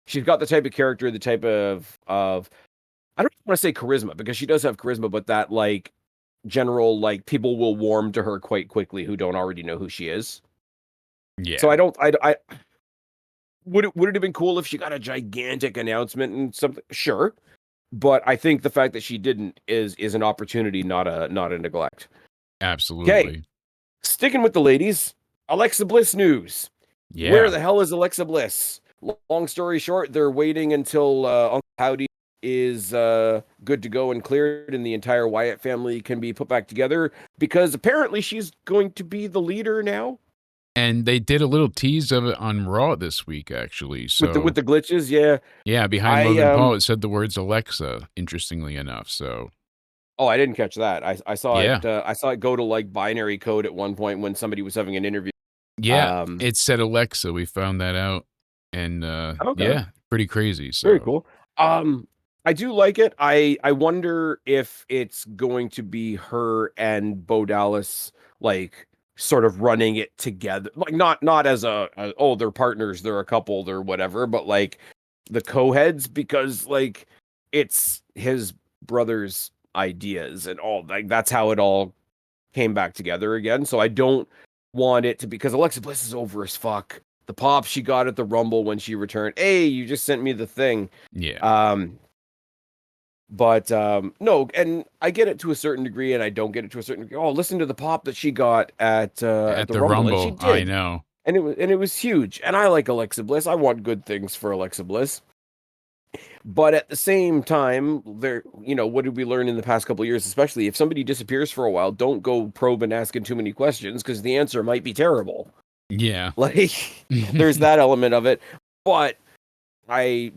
she's got the type of character, the type of I don't want to say charisma because she does have charisma, but that like general, like, people will warm to her quite quickly who don't already know who she is. So Yeah, I don't I would it have been cool if she got a gigantic announcement and something? Sure. But I think the fact that she didn't is an opportunity, not a neglect. Okay, absolutely. sticking with the ladies, Alexa Bliss news. Where Yeah. the hell is Alexa Bliss? Long story short, they're waiting until Uncle Howdy is good to go and cleared, and the entire Wyatt family can be put back together because apparently she's going to be the leader now And they did a little tease of it on Raw this week, actually. with the So glitches. Yeah, yeah, behind I Logan Paul, it said the words Alexa, interestingly enough. So oh, I didn't catch that. I saw it. yeah. I saw it go to like binary code at one point when somebody was having an interview. Yeah, Um, it said Alexa, we found that out, and, okay. yeah, pretty crazy, Very so cool. Um, I do like it. I wonder if it's going to be her and Bo Dallas, like, sort of running it together, like not as oh, they're partners, they're a couple, they're whatever, but like the co-heads, because like it's his brother's ideas and all, like that's how it all came back together again. So I don't want it to, because Alexa Bliss is over as fuck. The pop she got at the Rumble when she returned. Hey, you just sent me the thing. yeah. Um, but no, and I get it to a certain degree, and I don't get it to a certain degree. Oh, listen to the pop that she got at At the the Rumble, and she Rumble, I did, know. and it was huge. And I like Alexa Bliss. I want good things for Alexa Bliss. But at the same time, what did we learn in the past couple of years? Especially if somebody disappears for a while, don't go probe and asking too many questions because the answer might be terrible. Yeah. Like, there's that element of it. But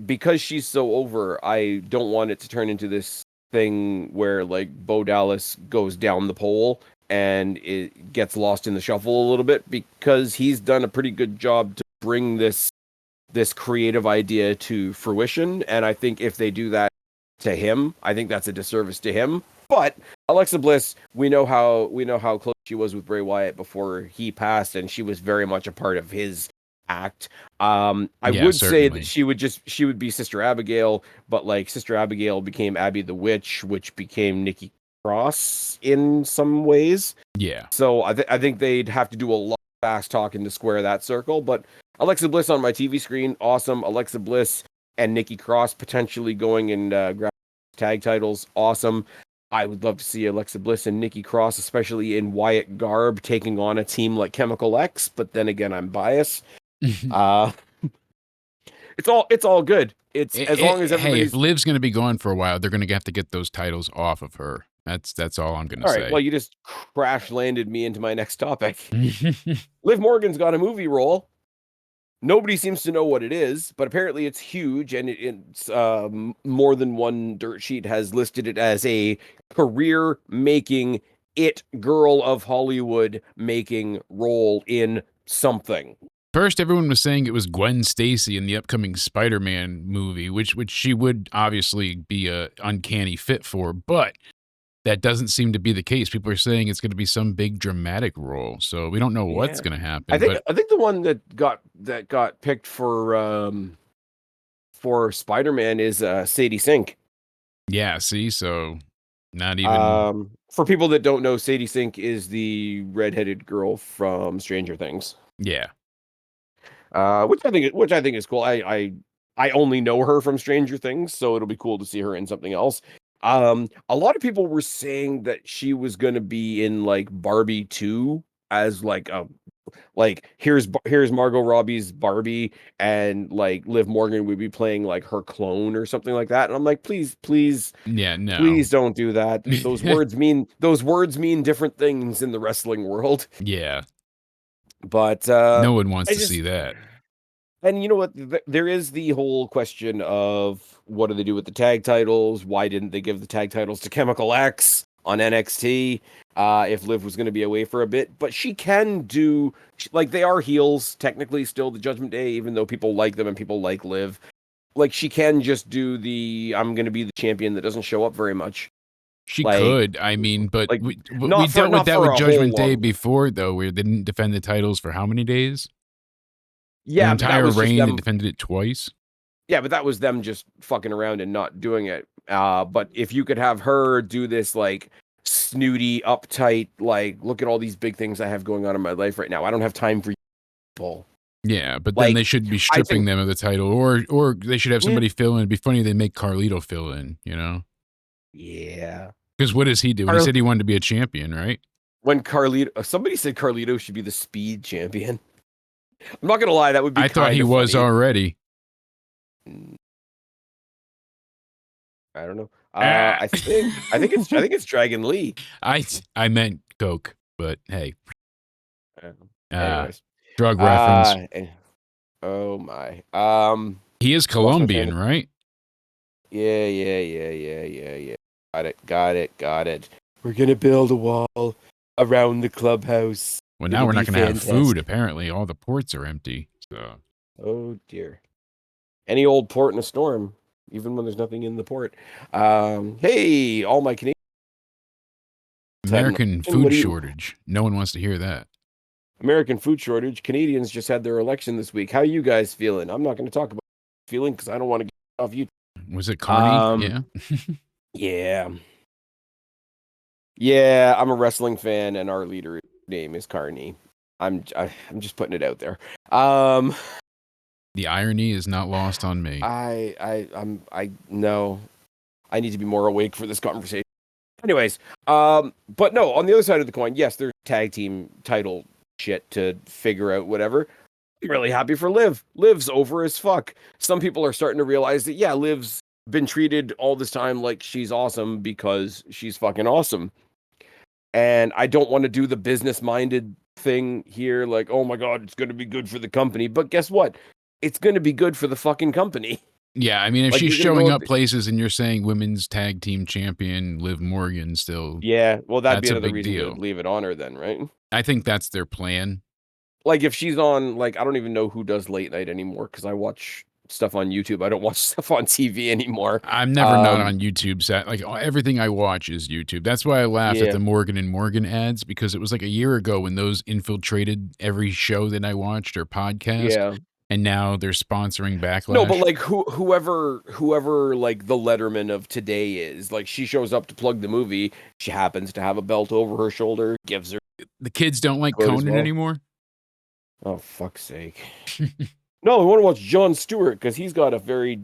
because she's so over, I don't want it to turn into this thing where like Bo Dallas goes down the pole and it gets lost in the shuffle a little bit, because he's done a pretty good job to bring this creative idea to fruition. And I think if they do that to him, I think that's a disservice to him. But Alexa Bliss, we know how close she was with Bray Wyatt before he passed, and she was very much a part of his act. I Yeah, would say that certainly. she would be Sister Abigail, but like Sister Abigail became Abby the Witch, which became Nikki Cross in some ways. Yeah. So I think they'd have to do a lot of fast talking to square that circle. But Alexa Bliss on my TV screen, awesome. Alexa Bliss and Nikki Cross potentially going and grab tag titles, awesome. I would love to see Alexa Bliss and Nikki Cross, especially in Wyatt garb, taking on a team like Chemical X. But then again, I'm biased. Uh, it's all good. It's as long as Hey, if everybody's Liv's gonna be gone for a while, they're gonna have to get those titles off of her. That's all I'm gonna all right. say. Well, you just crash landed me into my next topic. Liv Morgan's got a movie role. Nobody seems to know what it is, but apparently it's huge, and it's more than one dirt sheet has listed it as a career-making, it girl of Hollywood making role in something. First, everyone was saying it was Gwen Stacy in the upcoming Spider-Man movie, which she would obviously be a uncanny fit for, but that doesn't seem to be the case. People are saying it's going to be some big dramatic role, so we don't know what's Yeah, going to I happen. think But I think the one that got picked for Spider-Man is Sadie Sink. yeah, see, so Not even. For people that don't know, Sadie Sink is the redheaded girl from Stranger Things. Yeah. Which I think is cool. I only know her from Stranger Things, so it'll be cool to see her in something else. A lot of people were saying that she was going to be in like Barbie 2 as like here's Margot Robbie's Barbie, and like Liv Morgan would be playing like her clone or something like that. And I'm like, Yeah, no. please don't do that. Those words mean different things in the wrestling world. Yeah. But No one wants I to see just that. and you know what? There is the whole question of what do they do with the tag titles? Why didn't they give the tag titles to Chemical X on NXT? If Liv was going to be away for a bit, but she can do like they are heels technically still the Judgment Day, even though people like them and people like Liv. Like she can just do the I'm going to be the champion that doesn't show up very much. She Like could, I mean, but like we dealt with not that for with a whole Judgment Day long. before, though, where they didn't defend the titles for how many days? An Yeah, but that entire was just reign, they them. defended it twice. Yeah, but that was them just fucking around and not doing it. But if you could have her do this like snooty, uptight, like, look at all these big things I have going on in my life right now. I don't have time for you people. Yeah, but then they Like, should be I stripping think, them of the title, or they should have yeah, somebody fill in. It'd be funny if they make Carlito fill in, you know? yeah. Because what does he do? He Car- said he wanted to be a champion, right? when Carlito, somebody said Carlito should be the speed champion. I'm not gonna lie, that would be I thought kind he of was funny. already. I don't know. Ah. I think it's Dragon Lee. I meant Coke, but hey, Anyways, drug reference. oh my. He is I lost my train Colombian, of right? Yeah. Got it. We're gonna build a wall around the clubhouse. Well, now It'll we're not be going to have food. fantastic. Apparently, all the ports are empty. So Oh dear. Any old port in a storm, even when there's nothing in the port. Hey, all my Canadians had an American election. What food do you? shortage. No one wants to hear that. American food shortage. Canadians just had their election this week. How you guys feeling? I'm not going to talk about feeling because I don't want to get off you. Was it Carney? Yeah. Yeah. Yeah, I'm a wrestling fan, and our leader name is Carney. I'm just putting it out there. The irony is not lost on me. I know I need to be more awake for this conversation. Anyways, but no, on the other side of the coin, yes, there's tag team title shit to figure out, whatever. I'm really happy for Liv. Liv's over as fuck. Some people are starting to realize that, yeah, Liv's been treated all this time like she's awesome because she's fucking awesome. And I don't want to do the business minded thing here, like, oh my God, it's going to be good for the company. But guess what? It's going to be good for the fucking company. Yeah, I mean, if Like, she's you're going to showing go, up places and you're saying women's tag team champion Liv Morgan still, yeah, well, that'd be that's a another big reason to deal. leave it on her then, right? I think that's their plan. Like, if she's on, like, I don't even know who does late night anymore because I watch stuff on YouTube. I don't watch stuff on TV anymore. I'm never not on YouTube set. Like everything I watch is YouTube. That's why I laughed at Yeah, the Morgan and Morgan ads because it was like a year ago when those infiltrated every show that I watched or podcast, yeah. and now they're sponsoring No, but Backlash. like whoever like the Letterman of today is, like, she shows up to plug the movie. She happens to have a belt over her shoulder, gives her The kids don't like quote as Conan well. anymore. Oh, fuck's sake. No, I want to watch Jon Stewart because he's got a very,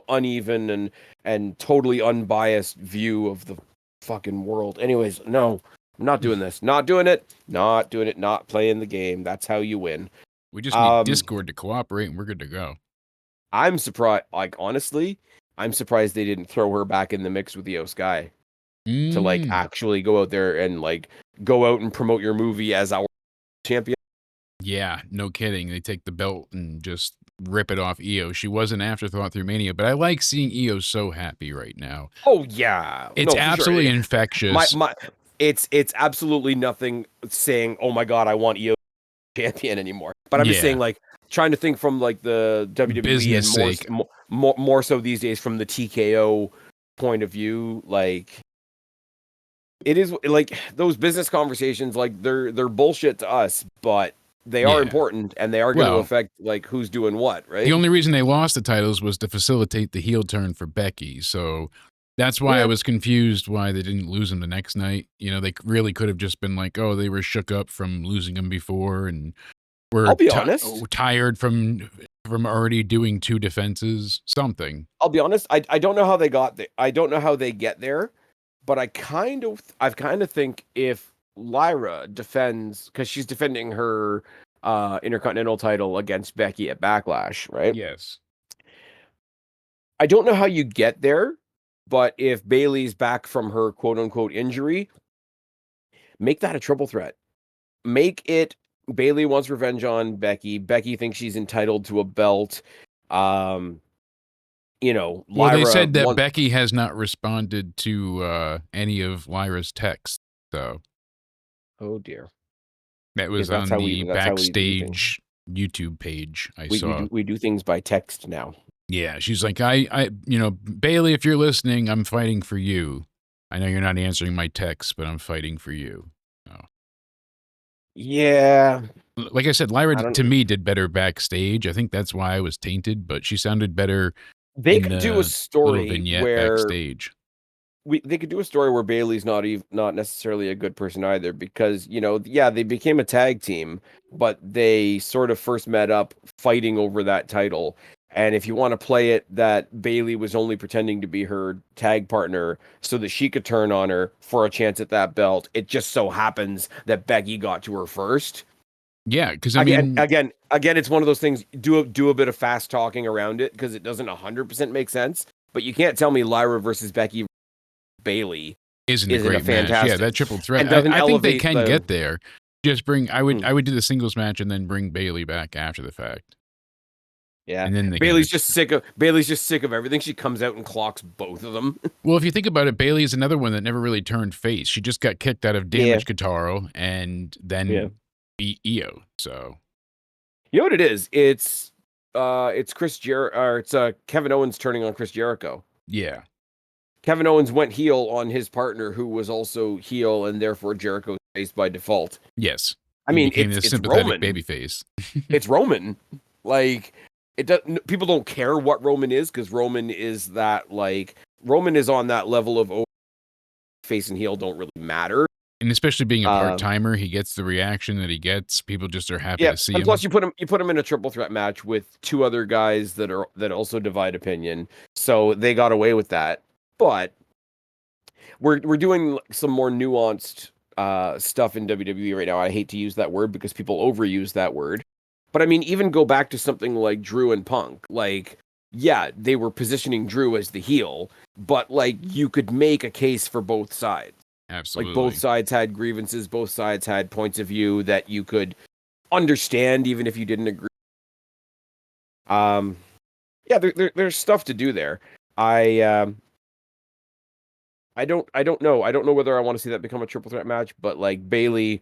uneven and totally unbiased view of the fucking world. Anyways, no, I'm not doing this. Not doing it. Not doing it. Not playing the game. That's how you win. We just need Um, Discord to cooperate, and we're good to go. I'm surprised. Like, honestly, I'm surprised they didn't throw her back in the mix with Io Sky to like Mm, actually go out there and like go out and promote your movie as our champion. yeah, no kidding. They take the belt and just rip it off Io. She was an afterthought through Mania, but I like seeing Io so happy right now. Oh yeah, It's no, for sure. absolutely My infectious. my, it's absolutely nothing saying, oh my God, I want Io champion anymore. But I'm just saying, Yeah, like, trying to think from like the WWE and business sake. more so these days from the TKO point of view, like. It is like those business conversations, like they're bullshit to us, but they are Yeah. important and they are going to Well, affect like who's doing what, the right? only reason they lost the titles was to facilitate the heel turn for Becky. So That's why I Yeah, was confused why they didn't lose him the next night. You know, they really could have just been like, "Oh, they were shook up from losing him before, and I'll we're be honest. tired from already doing 2 defenses." Something. I'll be honest. I don't know how they got there. I don't know how they get there, but I kind of think if Lyra defends, because she's defending her Intercontinental title against Becky at Backlash, right? Yes. I don't know how you get there, but if Bailey's back from her quote unquote injury, make that a triple threat. Make it Bailey wants revenge on Becky. Becky thinks she's entitled to a belt. Um, Well, they Lyra said that wants. Becky has not responded to any of Lyra's texts, so Oh dear. that Yeah, was on the that's how we do things. Backstage YouTube page I We saw. do things by text now. Yeah, she's like, Bailey, if you're listening, I'm fighting for you. I know you're not answering my texts, but I'm fighting for you." Oh. Yeah, Like I said, Lyra I don't. to me did better backstage. I think that's why I was tainted, but she sounded better They in could do a the little story vignette where backstage. they could do a story where Bailey's not necessarily a good person either, because yeah, they became a tag team, but they sort of first met up fighting over that title. And if you want to play it that Bailey was only pretending to be her tag partner so that she could turn on her for a chance at that belt, it just so happens that Becky got to her first. Yeah, because I Again, mean, again, again, it's one of those things. Do a bit of fast talking around it because it doesn't 100% make sense. But you can't tell me Lyra versus Becky Bailey isn't a isn't a great match. Yeah, fantastic that triple threat. and doesn't I think they elevate can the. get there. Just bring. Hmm, I would do the singles match and then bring Bailey back after the fact, yeah, and then they can have Bailey's just sick of everything. She comes out and clocks both of them. Well, if you think about it, Bailey is another one that never really turned face. She just got kicked out of Yeah, Damage Guitar and yeah. then beat Io. So You know what it is? It's Kevin Owens turning on Chris Jericho. yeah, Kevin Owens went heel on his partner, who was also heel, and therefore Jericho's face by default. yes, I he mean, became this it's sympathetic Roman. babyface. It's Roman. Like it does. People don't care what Roman is because Roman is that Roman is on that level of face and heel don't really matter. And especially being a part Uh, timer, he gets the reaction that he gets. People just are happy yeah, to see and plus him. you put him in a triple threat match with two other guys that also divide opinion, so they got away with that. But we're doing some more nuanced stuff in WWE right now. I hate to use that word because people overuse that word. But I mean, even go back to something like Drew and Punk. Like, yeah, they were positioning Drew as the heel, but like you could make a case for both sides. Like both Absolutely. sides had grievances, both sides had points of view that you could understand even if you didn't agree. Um yeah, there's stuff to do there. I I don't know. I don't know whether I want to see that become a triple threat match, but like Bailey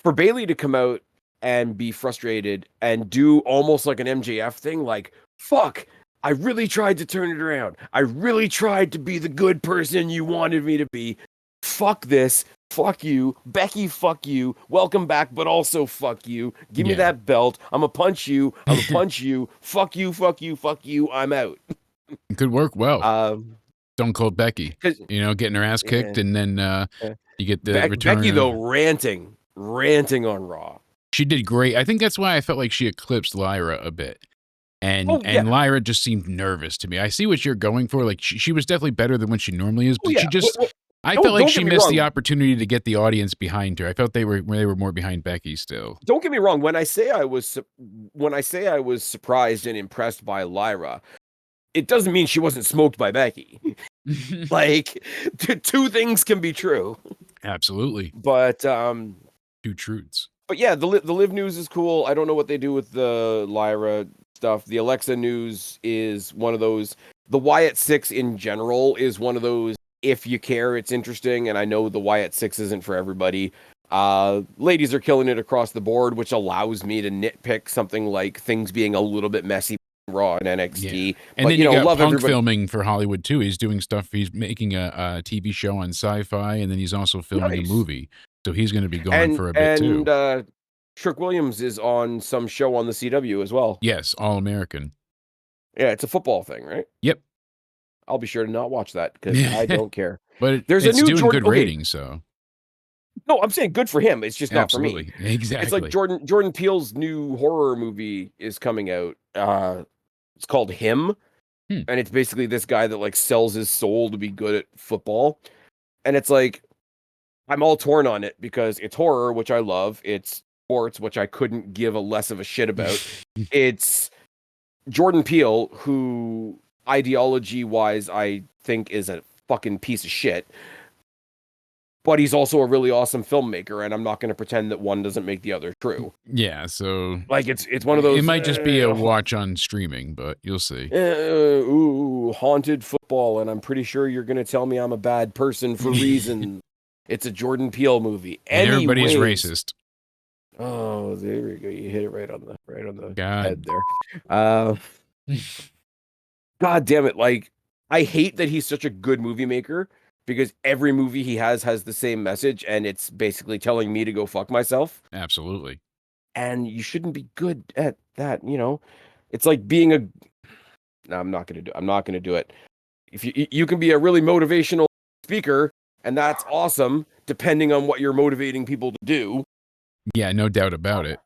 to come out and be frustrated and do almost like an MJF thing, like, fuck, I really tried to turn it around. I really tried to be the good person you wanted me to be. Fuck this. Fuck you. Becky, fuck you. Welcome back, but also fuck you. Give me Yeah. that belt. I'm gonna punch you. I'm gonna punch you. Fuck you, fuck you, fuck you. I'm out. It could work well. Um, Stone Cold Becky, cause getting her ass kicked, yeah, and then yeah. you get the return Becky though of. ranting on Raw. She did great. I think that's why I felt like she eclipsed Lyra a bit. And Oh yeah, and Lyra just seemed nervous to me. I see what you're going for. Like she was definitely better than when she normally is, oh but yeah. she just I felt like Don't she get me missed the wrong. opportunity to get the audience behind her. I felt they were more behind Becky still. Don't get me wrong. When I say I was surprised and impressed by Lyra, it doesn't mean she wasn't smoked by Becky. Like two things can be true. Absolutely. But Two truths. but yeah, the live news is cool. I don't know what they do with the Lyra stuff. The Alexa news is one of those. The Wyatt Six in general is one of those. If you care, it's interesting. And I know the Wyatt Six isn't for everybody. Ladies are killing it across the board, which allows me to nitpick something like things being a little bit messy in Raw and Yeah. NXT. And But then you got love Punk everybody. filming for Hollywood too. He's doing stuff. He's making a TV show on Sci-Fi, and then he's also filming a Nice. movie. So he's going to be gone And for a bit and too. Trick Williams is on some show on the CW as well. Yes, All American. Yeah, it's a football thing, right? Yep. I'll be sure to not watch that because I don't care. But There's a it's new doing Jordan. good Okay, ratings, so no, I'm saying good for him. It's just not for me. absolutely. It's like Exactly. Jordan Peele's new horror movie is coming out. It's called Him, Hmm. and it's basically this guy that like sells his soul to be good at football. And it's like I'm all torn on it because it's horror, which I love. It's sports, which I couldn't give a less of a shit about. It's Jordan Peele, who ideology wise I think is a fucking piece of shit. But he's also a really awesome filmmaker, and I'm not going to pretend that one doesn't make the other true. Yeah, so Like it's one of it those might just be a watch on streaming, but you'll see. Haunted football, and I'm pretty sure you're going to tell me I'm a bad person for reason. It's a Jordan Peele movie. And everybody's Anyways, racist. oh, there we go. You hit it right on the God. head there. God damn it! Like I hate that he's such a good movie maker because every movie he has the same message, and it's basically telling me to go fuck myself. Absolutely. And you shouldn't be good at that. It's like being a. No, I'm not gonna do it. If you can be a really motivational speaker, and that's awesome, depending on what you're motivating people to do. Yeah, no doubt about it.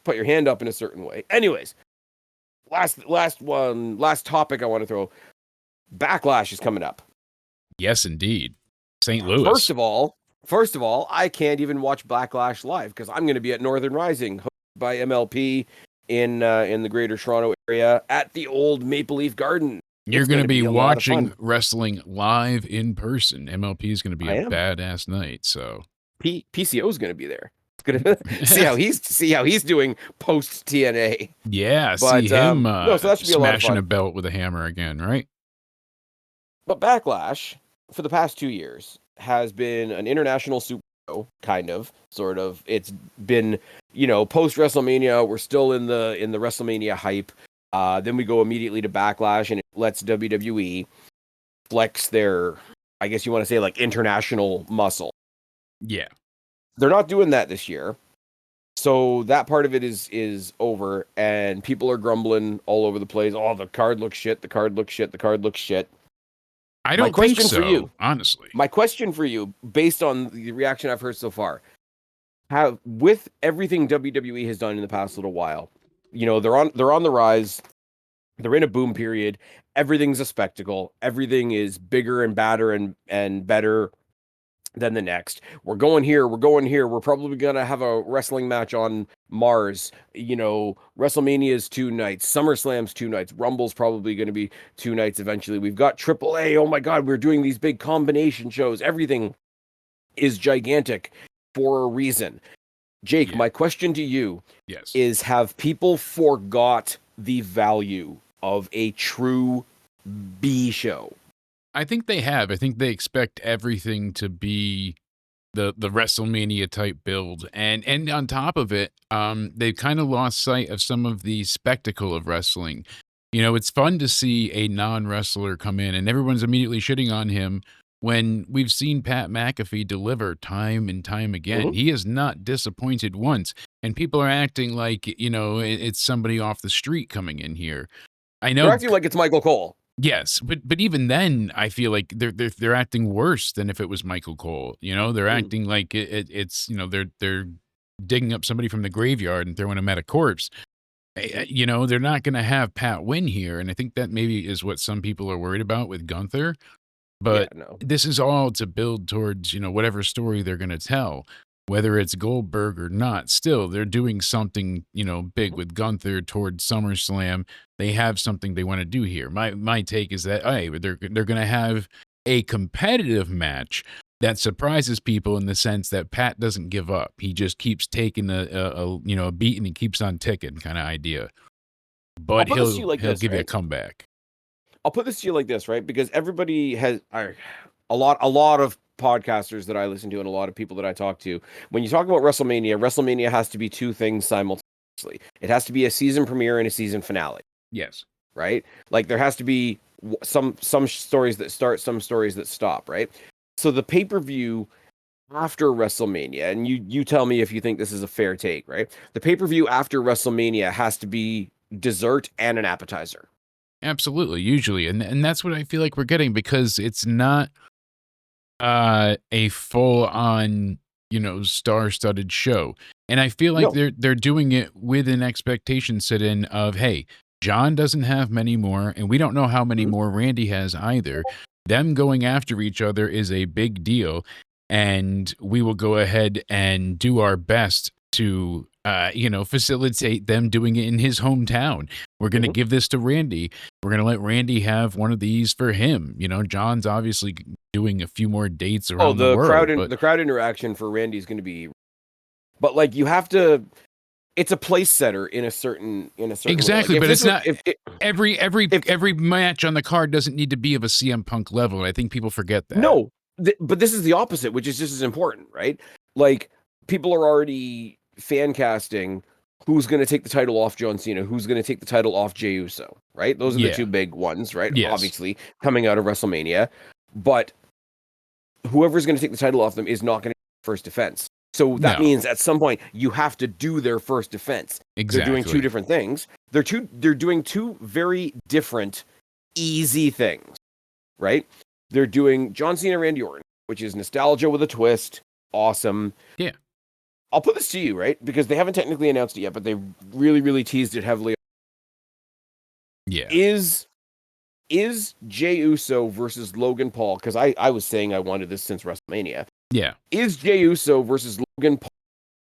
Put your hand up in a certain way. Anyways, last topic I want to throw. Backlash is coming up. Yes, indeed. St. Louis. First of all, I can't even watch Backlash live because I'm going to be at Northern Rising, hosted by MLP in the Greater Toronto area at the old Maple Leaf Garden. You're going to be a lot of watching fun. wrestling live in person. MLP is going to be a badass night. So PCO is going to be there. It's going to see how he's doing post TNA. Yeah, see him no, so that should be a lot of smashing fun. a belt with a hammer again, right? But Backlash for the past 2 years has been an international super show, kind of, sort of. It's been, post WrestleMania. We're still in the WrestleMania hype. Then we go immediately to Backlash, and it lets WWE flex their, I guess you want to say, like international muscle. Yeah, they're not doing that this year, so that part of it is over, and people are grumbling all over the place. Oh, the card looks shit. The card looks shit. The card looks shit. I don't think so, for you, honestly. My question for you, based on the reaction I've heard so far, with everything WWE has done in the past little while, they're on the rise. They're in a boom period. Everything's a spectacle. Everything is bigger and badder and better than the next. We're going here. We're probably going to have a wrestling match on Mars. WrestleMania's 2 nights. SummerSlam's 2 nights. Rumble's probably going to be 2 nights eventually. We've got AAA. Oh my God, we're doing these big combination shows. Everything is gigantic for a reason. Jake, my question to you is, have people forgot the value of a true B show? I think they have. I think they expect everything to be the WrestleMania type build, and on top of it, they've kind of lost sight of some of the spectacle of wrestling. It's fun to see a non-wrestler come in, and everyone's immediately shitting on him when we've seen Pat McAfee deliver time and time again. Mm-hmm. He has not disappointed once, and people are acting like it's somebody off the street coming in here. I know they're acting like it's Michael Cole. Yes, but even then, I feel like they're acting worse than if it was Michael Cole. They're acting like it's they're digging up somebody from the graveyard and throwing him at a corpse. They're not going to have Pat win here, and I think that maybe is what some people are worried about with Gunther. But this is all to build towards whatever story they're going to tell. Whether it's Goldberg or not, still they're doing something big with Gunther towards SummerSlam. They have something they want to do here. My take is that they're going to have a competitive match that surprises people in the sense that Pat doesn't give up. He just keeps taking a beat and he keeps on ticking kind of idea. But he'll give you a comeback. I'll put this to you like this, right? Because everybody has a lot of podcasters that I listen to and a lot of people that I talk to. When you talk about WrestleMania has to be 2 things simultaneously. It has to be a season premiere and a season finale. Yes. Right? Like there has to be some stories that start, some stories that stop, right? So the pay-per-view after WrestleMania, and you tell me if you think this is a fair take, right? The pay-per-view after WrestleMania has to be dessert and an appetizer. Absolutely, usually, and that's what I feel like we're getting because it's not a full on, star-studded show. And I feel like No. they're doing it with an expectation set in of, hey, John doesn't have many more, and we don't know how many Mhm. more Randy has either. Them going after each other is a big deal, and we will go ahead and do our best to facilitate them doing it in his hometown. We're going to Mhm. give this to Randy. We're going to let Randy have one of these for him. John's obviously doing a few more dates Oh, around the world, but the crowd interaction for Randy is going to be, but like you have to. It's a place setter in a certain way. Like exactly, if but this it's was not if every every if every match on the card doesn't need to be of a CM Punk level. And I think people forget that. no, but this is the opposite, which is just as important, right? Like people are already fan casting who's going to take the title off John Cena, who's going to take the title off Jey Uso, right? Those are the Yeah. two big ones, right? Yes. Obviously, coming out of WrestleMania, but whoever's going to take the title off them is not going to first defense. So that No. means at some point you have to do their first defense. They're doing two Exactly. different things. They're doing two very different easy things, right? They're doing John Cena Randy Orton, which is nostalgia with a twist. Awesome. Yeah. I'll put this to you, right? Because they haven't technically announced it yet, but they really, really teased it heavily. Yeah. Is Jey Uso versus Logan Paul? Because I was saying I wanted this since WrestleMania. Yeah. Is Jey Uso versus Logan Paul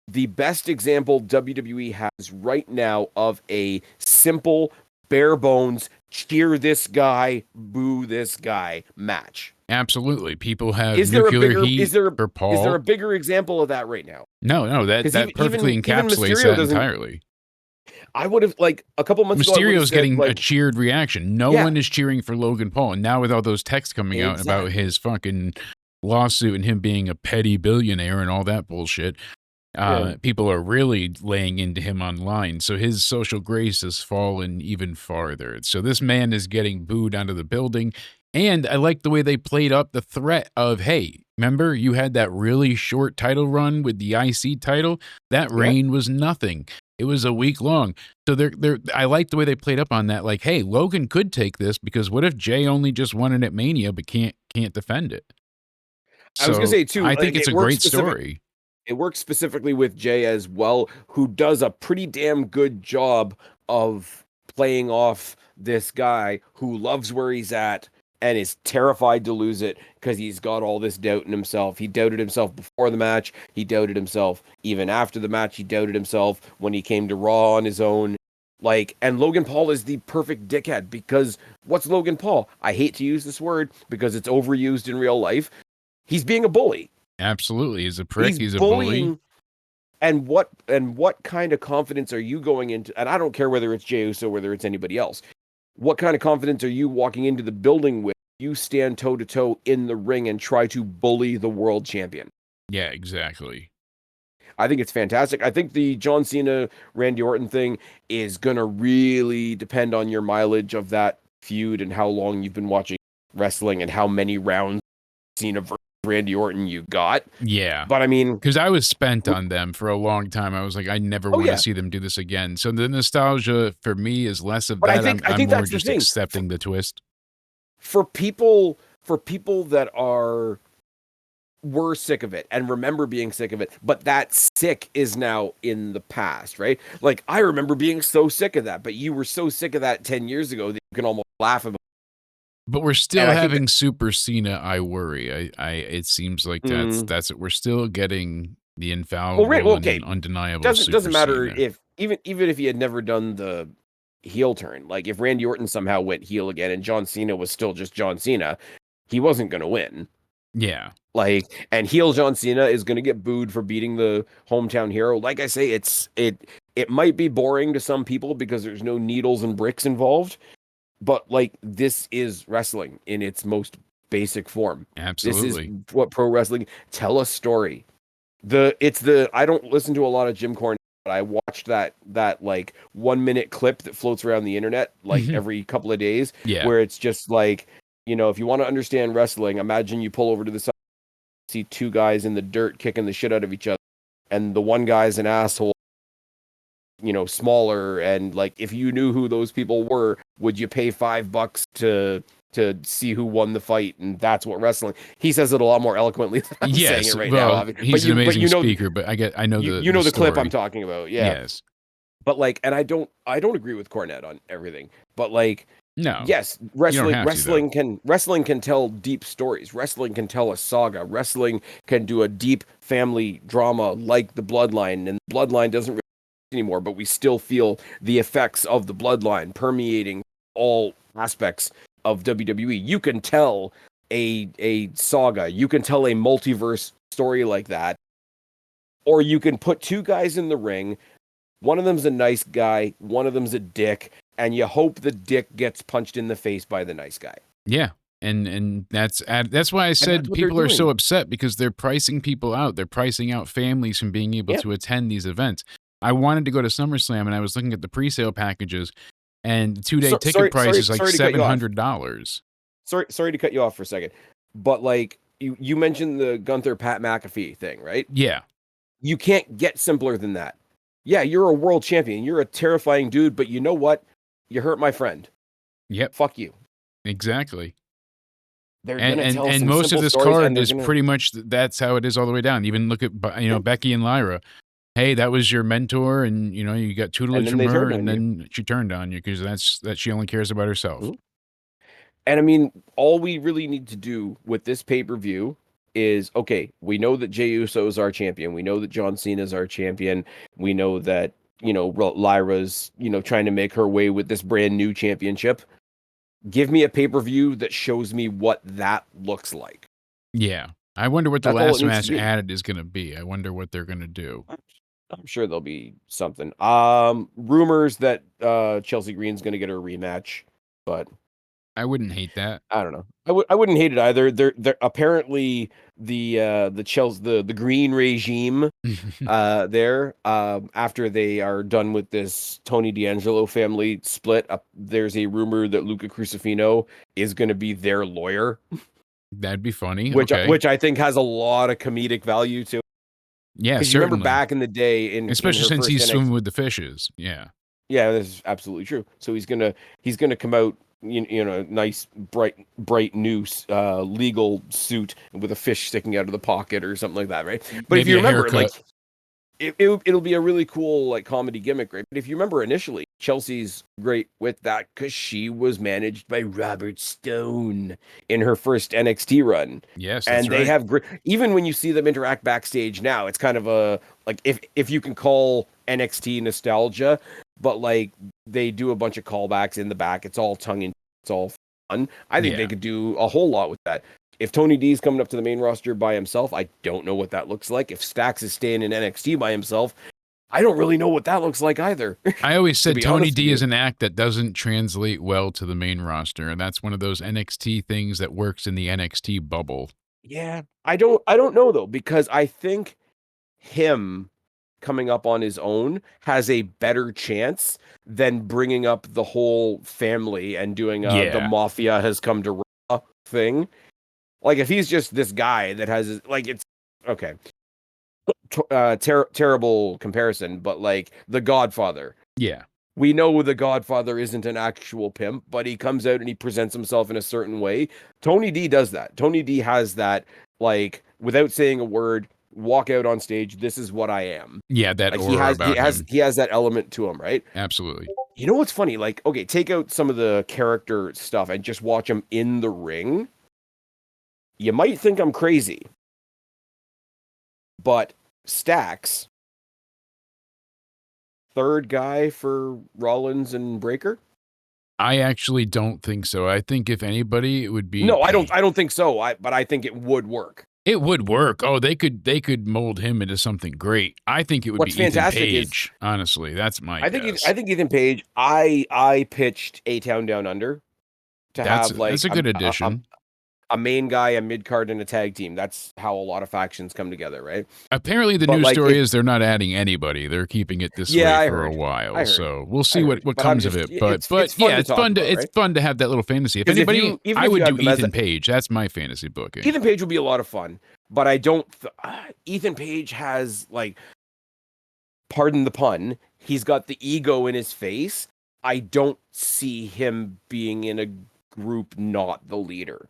the best example WWE has right now of a simple, bare bones, cheer this guy, boo this guy match? Absolutely. People have Is there a nuclear bigger heat for is there Paul. a bigger example of that right now? No, Because that perfectly even encapsulates Mysterio that doesn't. entirely. I would have like a couple months ago. I would have Mysterio's said getting a like, cheered reaction. No yeah, one is cheering for Logan Paul. And now with all those texts coming out about exactly. his fucking lawsuit and him being a petty billionaire and all that bullshit, Yeah. people are really laying into him online. So his social grace has fallen even farther. So this man is getting booed out of the building. And I like the way they played up the threat of, hey, remember you had that really short title run with the IC title? That Yeah. reign was nothing. It was a week long. So I like the way they played up on that. Like, hey, Logan could take this because what if Jay only just won it at Mania but can't defend it? I was gonna So say too, I think like it's a great story. it works specifically with Jay as well, who does a pretty damn good job of playing off this guy who loves where he's at and is terrified to lose it because he's got all this doubt in himself. He doubted himself before the match. He doubted himself even after the match. He doubted himself when he came to Raw on his own. Like, and Logan Paul is the perfect dickhead because what's Logan Paul? I hate to use this word because it's overused in real life. He's being a bully. Absolutely. He's a prick. He's He's a bully. bullying. And what kind of confidence are you going into? And I don't care whether it's Jey Uso, whether it's anybody else. What kind of confidence are you walking into the building with? You stand toe to toe in the ring and try to bully the world champion. Yeah, exactly. I think it's fantastic. I think the John Cena Randy Orton thing is gonna really depend on your mileage of that feud and how long you've been watching wrestling and how many rounds Cena versus Randy Orton you got. Yeah. But I mean, Because I was spent on them for a long time. I was like, I never oh want to yeah. see them do this again. So the nostalgia for me is less of But I that. think I I'm think more that's the just thing. accepting the twist. For people that were sick of it and remember being sick of it, but that sick is now in the past, right? Like I remember being so sick of that, but you were so sick of that 10 years ago that you can almost laugh about. But we're still And I think that having Super Cena. I worry. It seems like mm, that's it. We're still getting the well, infallible okay, and undeniable doesn't Super matter Cena. if even if he had never done the heel turn, like if Randy Orton somehow went heel again and John Cena was still just John Cena, he wasn't going to win. Yeah. Like, and heel John Cena is going to get booed for beating the hometown hero. Like I say, it might be boring to some people because there's no needles and bricks involved, but like this is wrestling in its most basic form. This is Absolutely. what pro wrestling tell a story. I don't listen to a lot of Jim Cornette, but I watched that like 1 minute clip that floats around the internet like Mhm. every couple of days Yeah. where it's just like, if you want to understand wrestling, imagine you pull over to the side, see two guys in the dirt kicking the shit out of each other, and the one guy's an asshole, smaller, and like if you knew who those people were, would you pay $5 to see who won the fight? And that's what wrestling. He says it a lot more eloquently than I'm saying it right now. He's an amazing speaker, but I know the story. clip I'm talking about. Yeah. Yes. But like, and I don't agree with Cornette on everything, but like, no, yes, wrestling can tell deep stories. Wrestling can tell a saga. Wrestling can do a deep family drama like the Bloodline, and the Bloodline doesn't really anymore, but we still feel the effects of the Bloodline permeating all aspects of WWE. You can tell a saga, you can tell a multiverse story like that, or you can put two guys in the ring. One of them's a nice guy, one of them's a dick, and you hope the dick gets punched in the face by the nice guy. Yeah. And that's why I said people are so upset, because they're pricing people out. They're pricing out families from being able to attend these events. I wanted to go to SummerSlam, and I was looking at the pre-sale packages, and the 2-day ticket price is like $700. Sorry to cut you off for a second, but like you mentioned the Gunther Pat McAfee thing, right? Yeah. You can't get simpler than that. Yeah, you're a world champion. You're a terrifying dude, but you know what? You hurt my friend. Yep. Fuck you. Exactly. And most of this card is pretty much that's how it is all the way down. Even look at Becky and Lyra. Hey, that was your mentor, and you got tutelage from her, and then she turned on you because she only cares about herself. Mm-hmm. And I mean, all we really need to do with this pay-per-view is, okay, we know that Jey Uso is our champion. We know that John Cena is our champion. We know that, Lyra's, trying to make her way with this brand new championship. Give me a pay-per-view that shows me what that looks like. Yeah. I wonder what the last match added is going to be. I wonder what they're going to do. I'm sure there'll be something. Rumors that Chelsea Green's going to get her rematch, but I wouldn't hate that. I don't know. I wouldn't hate it either. They're apparently the Green regime there after they are done with this Tony D'Angelo family split. There's a rumor that Luca Crucifino is going to be their lawyer. That'd be funny. Which I think has a lot of comedic value to it. Yeah, because you remember back in the day, especially since he's swimming with the fishes. Yeah, this is absolutely true. So he's gonna come out, nice bright new legal suit with a fish sticking out of the pocket or something like that, right? But maybe if you remember, haircut. like it'll be a really cool like comedy gimmick, right? But if you remember initially, Chelsea's great with that because she was managed by Robert Stone in her first NXT run. Yes, and they have great. Even when you see them interact backstage now, it's kind of a like if you can call NXT nostalgia, but like they do a bunch of callbacks in the back. It's all tongue in. It's all fun. I think they could do a whole lot with that. If Tony D's coming up to the main roster by himself, I don't know what that looks like. If Stax is staying in NXT by himself, I don't really know what that looks like either. I always said Tony D is an act that doesn't translate well to the main roster, and that's one of those NXT things that works in the NXT bubble. Yeah, I don't know though, because I think him coming up on his own has a better chance than bringing up the whole family and doing the Mafia has come to Raw thing. Like if he's just this guy that has like it's okay. Terrible comparison, but like The Godfather. Yeah. We know The Godfather isn't an actual pimp, but he comes out and he presents himself in a certain way. Tony D does that. Tony D has that, like, without saying a word, walk out on stage, this is what I am. Yeah, that like aura he has that element to him, right? Absolutely. You know what's funny? Like, okay, take out some of the character stuff and just watch him in the ring. You might think I'm crazy, but Stax, third guy for Rollins and Breakker? I actually don't think so. I think if anybody, it would be No, I don't think so. But I think it would work. It would work. Oh, they could mold him into something great. I think it would be Ethan Page. Honestly, that's my guess. I think Ethan Page. I pitched A-Town Down Under to have like that's a good addition. A main guy, a mid card, and a tag team. That's how a lot of factions come together, right? Apparently, the news story is they're not adding anybody. They're keeping it this way for a while. So we'll see what comes of it. But yeah, it's fun to have that little fantasy. If anybody, I would do Ethan Page. That's my fantasy booking. Ethan Page would be a lot of fun, but I don't. Ethan Page has like, pardon the pun, he's got the ego in his face I don't see him being in a group not the leader.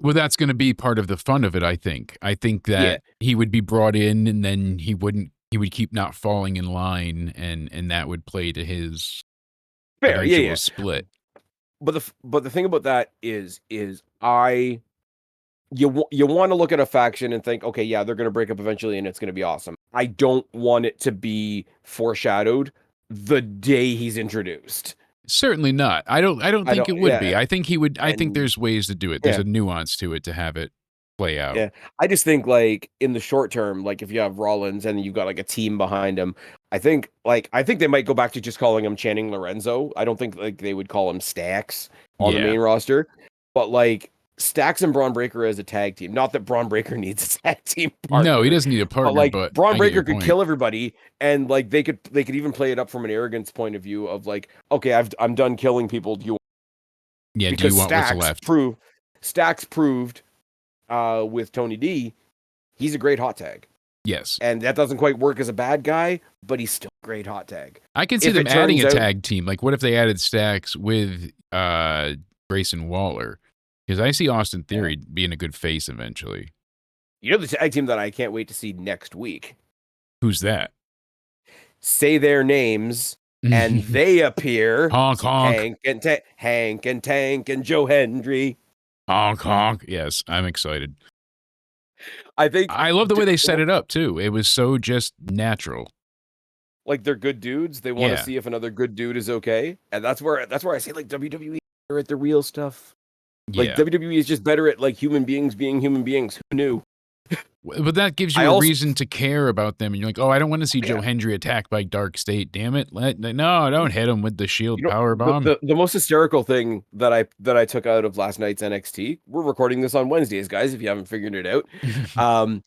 Well, that's going to be part of the fun of it, I think. I think Yeah. that he would be brought in and then he would keep not falling in line and that would play to his Fair. Yeah, eventual yeah. split. But the thing about that is you want to look at a faction and think, okay, yeah, they're going to break up eventually and it's going to be awesome. I don't want it to be foreshadowed the day he's introduced. Certainly not. I don't I think don't, it would yeah, be. I think he would I think and there's ways to do it. There's yeah, a nuance to it to have it play out. yeah. I just think like in the short term, like if you have Rollins and you've got like a team behind him, I think they might go back to just calling him Channing Lorenzo. I don't think like they would call him Stacks on the Yeah. main roster, but like Stacks and Braun Breaker as a tag team. Not that Braun Breaker needs a tag team No, he partner, doesn't need a but partner, like but Braun I get Breaker your could point. kill everybody, and like they could even play it up from an arrogance point of view of like, okay, I'm done killing people. Do you Yeah, do you because want what's left? Stacks proved with Tony D, he's a great hot tag. Yes. And that doesn't quite work as a bad guy, but he's still a great hot tag. I can see If them it adding turns a out, tag team. Like, what if they added Stacks with Grayson Waller? Because I see Austin Theory being a good face eventually. you know, the tag team that I can't wait to see next week, Who's that? say their names and they appear. Honk honk. Hank and Tank and Joe Hendry. Honk honk. Yes, I'm excited. I think I love the way they set it up too. It was so just natural. like they're good dudes. They want to Yeah. see if another good dude is okay, and that's where I say like WWE are at the real stuff. Like Yeah. WWE is just better at like human beings being human beings. Who knew? But that gives I you a also reason to care about them. And you're like, oh, I don't want to see Joe yeah. Hendry attacked by Dark State. Damn it. No, don't hit him with the You shield know, power bomb. the most hysterical thing that I took out of last night's NXT. We're recording this on Wednesdays, guys. If you haven't figured it out, um,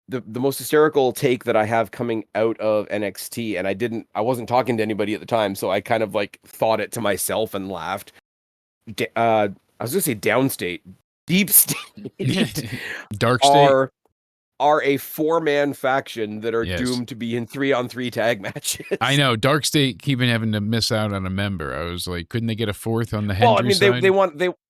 the most hysterical take that I have coming out of NXT, and I wasn't talking to anybody at the time, so I kind of like thought it to myself and laughed. I was gonna say downstate, deep state Dark State? are a 4-man faction that are Yes. doomed to be in 3-on-3 tag matches. I know. Dark State keeping having to miss out on a member. I was like, couldn't they get a fourth on the Well, I Hendry mean, side?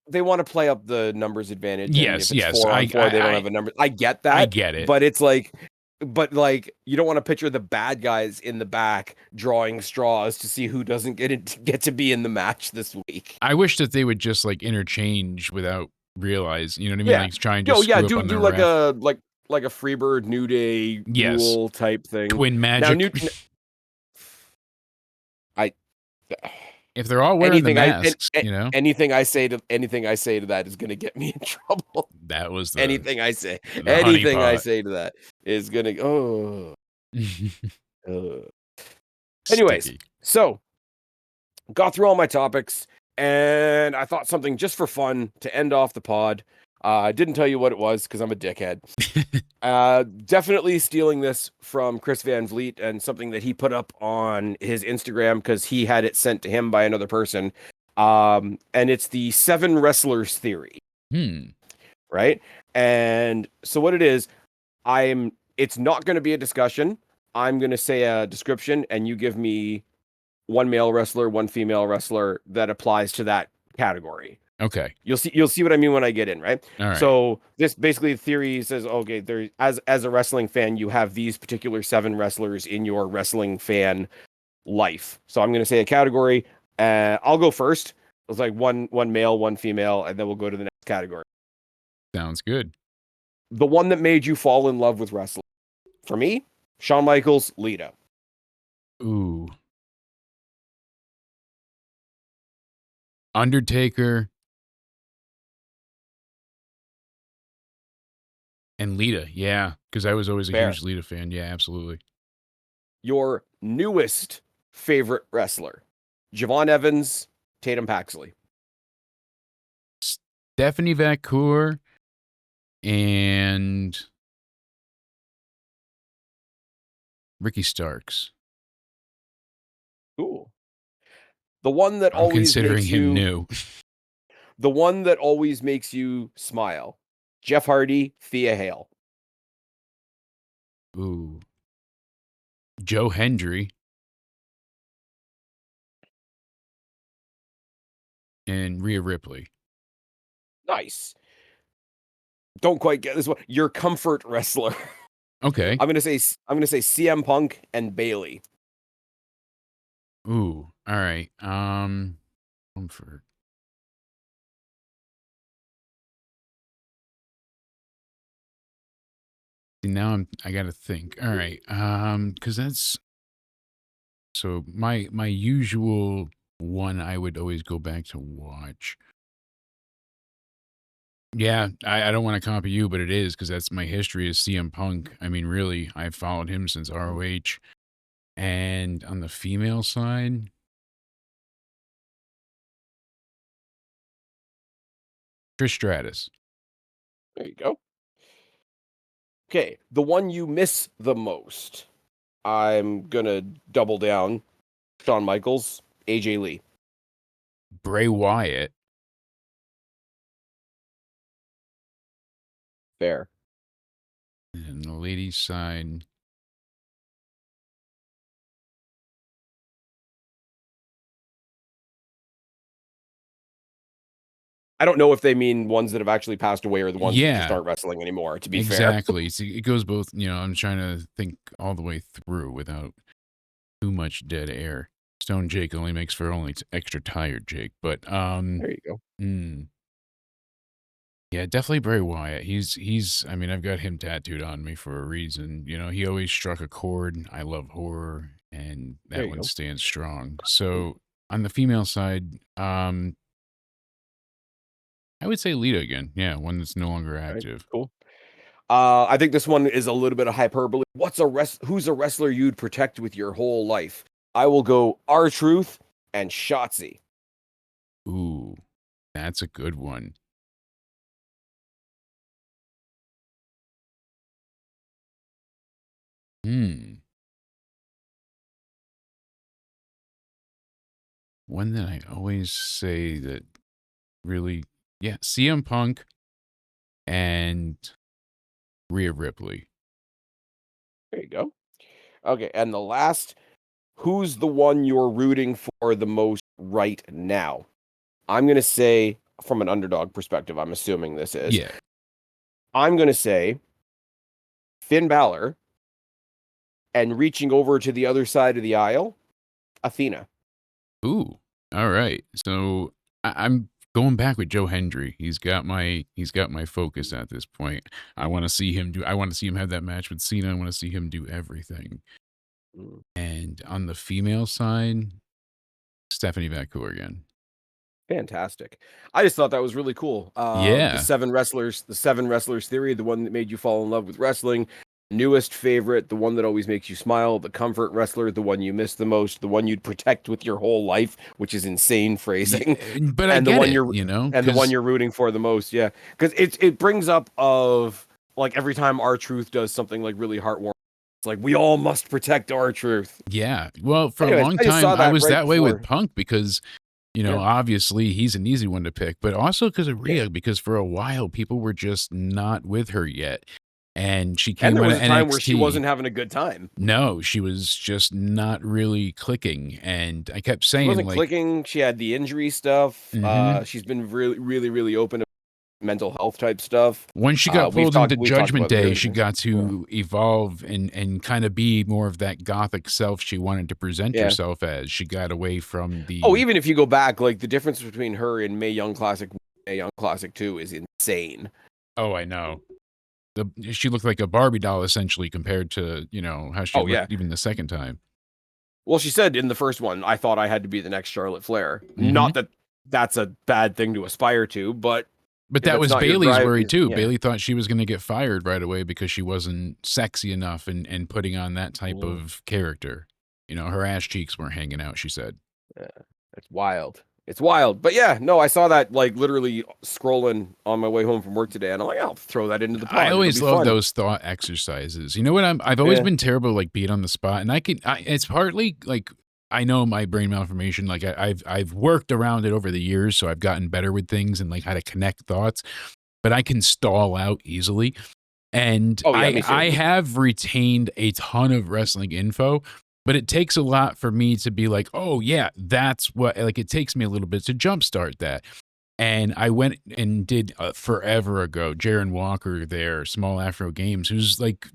they want to play up the numbers advantage, and if Yes, it's yes. 4-on-4, they don't have a number. I get I that, get it. but it's like, you don't want to picture the bad guys in the back drawing straws to see who doesn't get to be in the match this week. I wish that they would just like interchange without realize. You know what I mean? Yeah, Like try and just yeah, screw up on the do like ref. a Freebird New Day Yes. rule type thing. Twin Now, magic. I If they're all wearing the anything masks, you know, anything I say to that is going to get me in trouble. that was the Anything I say honeypot. to that is gonna anyways, Sticky. so got through all my topics, and I thought something just for fun to end off the pod. I didn't tell you what it was because I'm a dickhead. Definitely stealing this from Chris Van Vliet and something that he put up on his Instagram because he had it sent to him by another person. And it's the 7 wrestlers theory. Right? And so what it is, it's not going to be a discussion. I'm going to say a description and you give me one male wrestler, one female wrestler that applies to that category. Okay. You'll see what I mean when I get in, right? All right. So this basically theory says, okay, there as a wrestling fan, you have these particular 7 wrestlers in your wrestling fan life. So I'm going to say a category. I'll go first. It's like one male, one female, and then we'll go to the next category. Sounds good. The one that made you fall in love with wrestling. For me, Shawn Michaels, Lita. Ooh. Undertaker and Lita. Yeah, because I was always a Fair. huge Lita fan. Yeah, absolutely. Your newest favorite wrestler. Javon Evans, Tatum Paxley. Stephanie Vacour and Ricky Starks. Cool. The one that I'm always considering makes him you new. the one that always makes you smile. Jeff Hardy, Thea Hale. Ooh. Joe Hendry. and Rhea Ripley. Nice. Don't quite get this one. Your comfort wrestler. Okay. I'm gonna say CM Punk and Bailey. Ooh. All right. Comfort. See, now I gotta think. All right. Because that's so my usual one I would always go back to watch. Yeah, I don't want to copy you, but it is because that's my history is CM Punk. I mean, really, I've followed him since ROH. And on the female side, Trish Stratus. There you go. Okay, the one you miss the most. I'm gonna double down. Shawn Michaels, AJ Lee. Bray Wyatt. Fair. And the ladies' side, I don't know if they mean ones that have actually passed away or the ones that just yeah, aren't wrestling anymore, to be fair. exactly. See, it goes both. I'm trying to think all the way through without too much dead air. Stone Jake only makes for only extra tired Jake, but There you go. yeah, definitely Bray Wyatt. He's. I mean, I've got him tattooed on me for a reason. He always struck a chord. I love horror, and There that you one go. stands strong. So on the female side, I would say Lita again. Yeah, one that's no longer All right, active. cool. I think this one is a little bit of hyperbole. Who's a wrestler you'd protect with your whole life? I will go R-Truth and Shotzi. Ooh, that's a good one. Hmm. One that I always say that really, yeah, CM Punk and Rhea Ripley. There you go. Okay, and the last, who's the one you're rooting for the most right now? I'm gonna say, from an underdog perspective, I'm assuming this is. Yeah. I'm gonna say Finn Balor, and reaching over to the other side of the aisle, Athena. Ooh. All right. So I'm going back with Joe Hendry. He's got my focus at this point. I want to see him do. I want to see him have that match with Cena. I want to see him do everything. Mm. And on the female side, Stephanie Vacour again. Fantastic. I just thought that was really cool. Yeah. The seven wrestlers theory, the one that made you fall in love with wrestling, newest favorite, the one that always makes you smile, the comfort wrestler, the one you miss the most, the one you'd protect with your whole life, which is insane phrasing, Yeah, but I and the get one it, you're and the one because you're rooting for the most. Yeah, because it brings up of like every time R-Truth does something like really heartwarming, it's like we all must protect R-Truth. yeah. Well, for a Anyways, long I just time, saw I that was right that way with before. Punk because Yeah, obviously he's an easy one to pick, but also because of yeah. Rhea, because for a while people were just not with her yet. And she And came there out was of a time where she NXT. wasn't having a good time. No, she was just not really clicking. And I kept She saying, wasn't like, clicking. She had the injury stuff. mm-hmm. She's been really, really, really open to mental health type stuff. Once she got We've pulled talked into we've talked Judgment about the Day, early she things. got Yeah. to evolve and kind of be more of that gothic self she wanted to present Yeah. herself as. She got away from Oh, the even if you go back, like the difference between her and Mae Young Classic, Mae Young Classic 2 is insane. oh, I know. She looked like a Barbie doll essentially compared to, how she Oh looked yeah. even the second time. Well, she said in the first one, I thought I had to be the next Charlotte Flair. Mhm. Not that that's a bad thing to aspire to, but But if that it's was not your Bailey's drive, worry too. yeah. Bailey thought she was going to get fired right away because she wasn't sexy enough and putting on that type Mm. of character. Her ass cheeks weren't hanging out, she said. Yeah, it's wild. It's wild. But yeah, no, I saw that like literally scrolling on my way home from work today, and I'm like, I'll throw that into the I pod. It'll be always love fun. those thought exercises. You know what? I've always Yeah. been terrible like being on the spot, and it's partly like I know my brain malformation. Like I've worked around it over the years, so I've gotten better with things and like how to connect thoughts. But I can stall out easily, and Oh yeah, I me too. I have retained a ton of wrestling info. But it takes a lot for me to be like, oh yeah, that's what, like, it takes me a little bit to jumpstart that. And I went and did forever ago, Jaron Walker there, Small Afro Games, who's like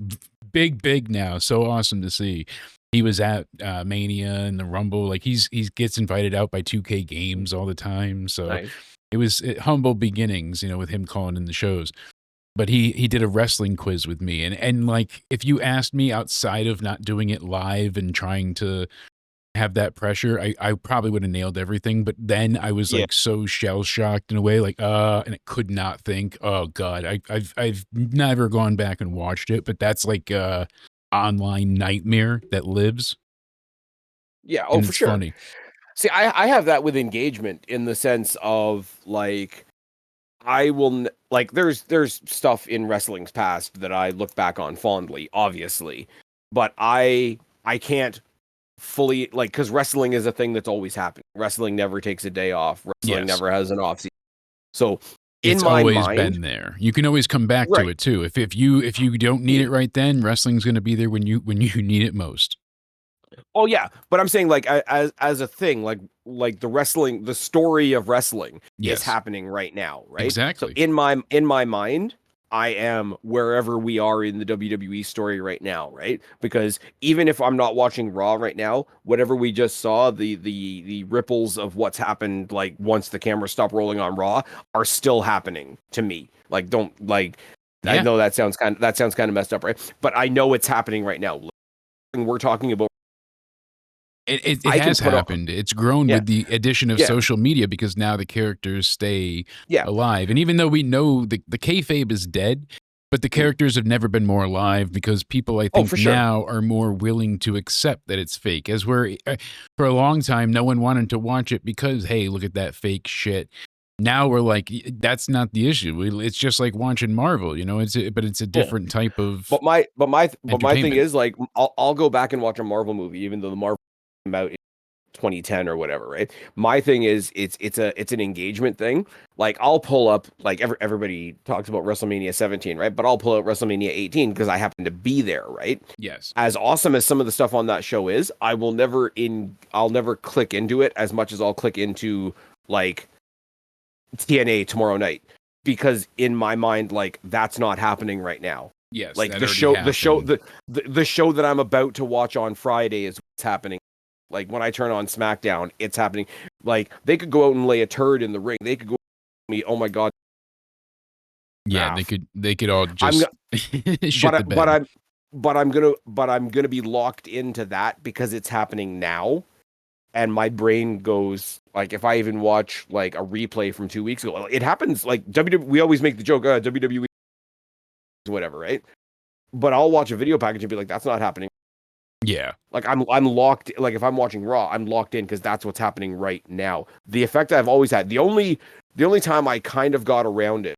big now. So awesome to see. He was at Mania and the Rumble. Like he gets invited out by 2K Games all the time. So Nice. it was humble beginnings, you know, with him calling in the shows. But he did a wrestling quiz with me, and like if you asked me outside of not doing it live and trying to have that pressure, I probably would have nailed everything. But then I was Yeah. like so shell shocked in a way, like and I could not think. Oh God, I've never gone back and watched it, but that's like online nightmare that lives, Yeah. Oh, and for it's sure. funny. See, I have that with engagement in the sense of like I will like there's stuff in wrestling's past that I look back on fondly, obviously, but I can't fully like because wrestling is a thing that's always happening. Wrestling never takes a day off. Wrestling Yes. never has an off season. So in It's my always mind, been there. You can always come back to right? it too. If you don't need it right then, wrestling's going to be there when you need it most. Oh yeah, but I'm saying like as a thing, like the wrestling, the story of wrestling is Yes, happening right now, right? So exactly. in my mind, I am wherever we are in the WWE story right now, right? Because even if I'm not watching Raw right now, whatever we just saw, the ripples of what's happened, like once the camera stopped rolling on Raw, are still happening to me. Like don't like. I Yeah. know that sounds kind of messed up, right? But I know it's happening right now. We're talking about. It I can has put on. happened. It's grown Yeah, with the addition of yeah, social media because now the characters stay yeah. alive. And even though we know the kayfabe is dead, but the Mm. characters have never been more alive because people, I Oh, think, for sure. now are more willing to accept that it's fake. As we're for a long time, no one wanted to watch it because, hey, look at that fake shit. Now we're like, that's not the issue. It's just like watching Marvel, you know. But it's a Yeah. different type of But my thing entertainment. is like I'll go back and watch a Marvel movie, even though the Marvel came out in 2010 or whatever, right? My thing is it's an engagement thing. Like I'll pull up like everybody talks about WrestleMania 17, right? But I'll pull out WrestleMania 18 because I happen to be there, right? Yes. As awesome as some of the stuff on that show is, I'll never click into it as much as I'll click into like TNA tomorrow night because in my mind like that's not happening right now. Yes, Like that already happened. the show that I'm about to watch on Friday is what's happening. Like when I turn on SmackDown, it's happening. Like they could go out and lay a turd in the ring. They could go me, oh my god. Yeah, Ah, they could all I'm just shit the bed. but I'm gonna be locked into that because it's happening now. And my brain goes like if I even watch like a replay from 2 weeks ago, it happens like WWE. We always make the joke, WWE, whatever, right? But I'll watch a video package and be like, that's not happening. Yeah. Like I'm locked. Like if I'm watching Raw, I'm locked in because that's what's happening right now. The effect I've always had. The only time I kind of got around it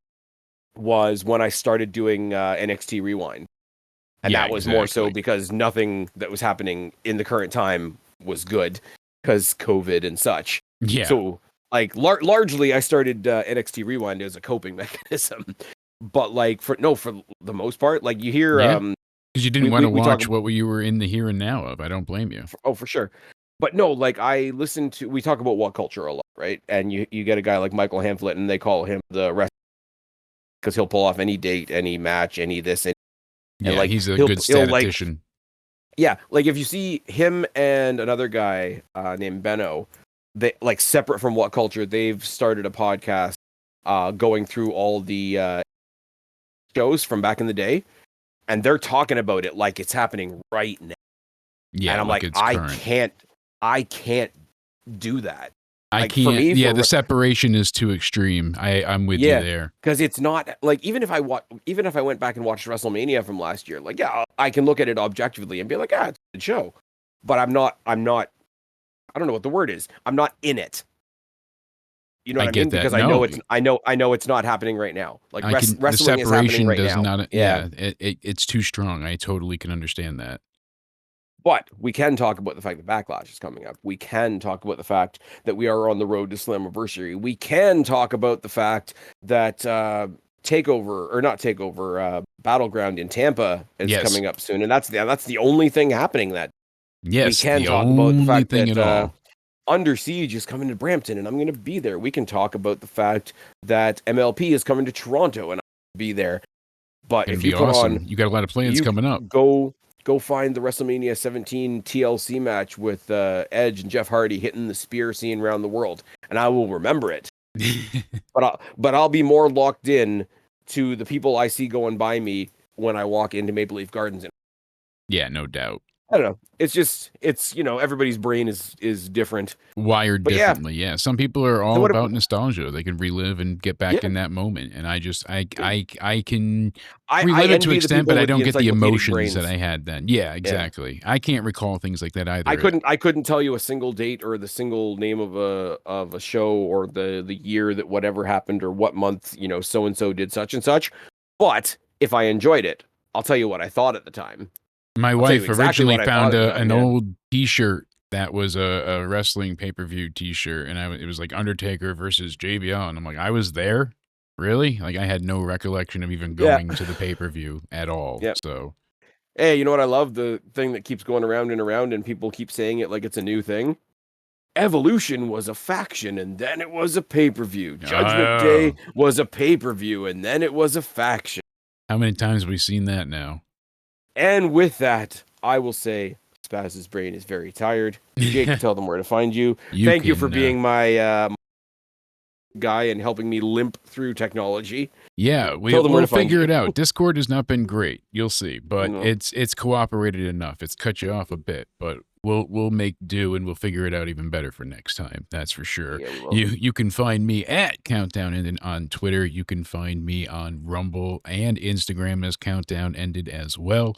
was when I started doing NXT Rewind, and Yeah, that was more so exactly. because nothing that was happening in the current time was good because COVID and such. Yeah. So like largely, I started NXT Rewind as a coping mechanism. But like for the most part, like you hear Yeah. Because you didn't we want to we talk watch what you were in the here and now of. I don't blame you. for sure. But no, like I listen to we talk about what culture a lot, right? And you get a guy like Michael Hamflet and they call him the rest because he'll pull off any date, any match, any this and Yeah, like he's a good he'll like statistician. yeah, like if you see him and another guy named Benno, they like separate from what culture, they've started a podcast going through all the shows from back in the day and they're talking about it like it's happening right now. And Yeah, I'm like like, it's current. I can't do that. I Like for can't. me, Yeah, the separation is too extreme. I'm with you yeah, there. because it's not like even if I went back and watched WrestleMania from last year, like yeah, I can look at it objectively and be like, it's a good show, but I'm not. I don't know what the word is. I'm not in it. You know I what I mean? get that. Because No, I know it's not happening right now. Like I can. The wrestling is happening separation right does now. not. Yeah, Yeah, it's too strong. I totally can understand that. but we can talk about the fact that Backlash is coming up. We can talk about the fact that we are on the road to Slammiversary. We can talk about the fact that Takeover or not Takeover, Battleground in Tampa is Yes. coming up soon, and that's the only thing happening that. We Yes, can the talk about the only fact thing that at all. Under Siege is coming to Brampton, and I'm going to be there. We can talk about the fact that MLP is coming to Toronto, and I'll be there. But Gonna if be you put on, awesome. You got a lot of plans you coming up. go find the WrestleMania 17 TLC match with Edge and Jeff Hardy hitting the spear scene around the world, and I will remember it. But I'll be more locked in to the people I see going by me when I walk into Maple Leaf Gardens. Yeah, no doubt. I don't know. It's just everybody's brain is different. Wired But yeah, differently. Yeah, some people are so all what? about nostalgia. They can relive and get back Yeah, in that moment, and I can I relive it to an envy the extent, but people I with don't the get the encyclopedic emotions that brains. I had then. Yeah, Yeah. exactly. I can't recall things like that I either. couldn't tell you a single date or the single name of a show or the year that whatever happened or what month, so and so did such and such. But if I enjoyed it, I'll tell you what I thought at the time. My I'll tell you wife exactly originally what I thought found at the time. an Yeah. old T-shirt that was a wrestling pay-per-view T-shirt, and it was like Undertaker versus JBL, and I'm like, I was there, really? Like, I had no recollection of even Yeah. going to the pay-per-view at all. Yeah. So, Hey, you know what I love? The thing that keeps going around and people keep saying it like it's a new thing. Evolution was a faction and then it was a pay-per-view. Judgment Day was a pay-per-view and then it was a faction. How many times have we seen that now? And with that, I will say Spaz's brain is very tired. Jake, tell them where to find you. Thank you for being my guy and helping me limp through technology. Yeah, we'll figure it out. Discord has not been great. You'll see, but it's cooperated enough. It's cut you off a bit, but we'll make do and we'll figure it out even better for next time. That's for sure. Yeah, we will. You can find me at Countdown Ended on Twitter. You can find me on Rumble and Instagram as Countdown Ended as well.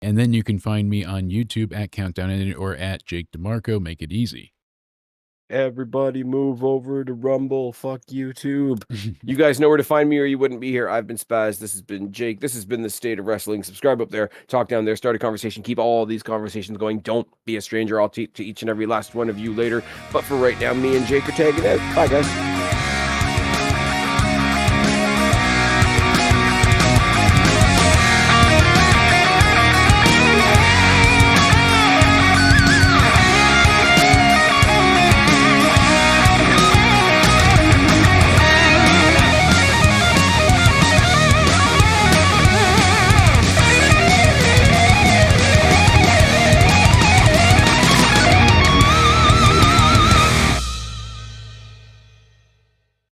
And then you can find me on YouTube at Countdown Ended or at Jake DeMarco. Make it easy. Everybody move over to Rumble. Fuck YouTube. You guys know where to find me or you wouldn't be here. I've been Spaz. This has been Jake. This has been The State of Wrestling. Subscribe up there. Talk down there. Start a conversation. Keep all these conversations going. Don't be a stranger. I'll talk to each and every last one of you later. But for right now, me and Jake are tagging out. Bye, guys.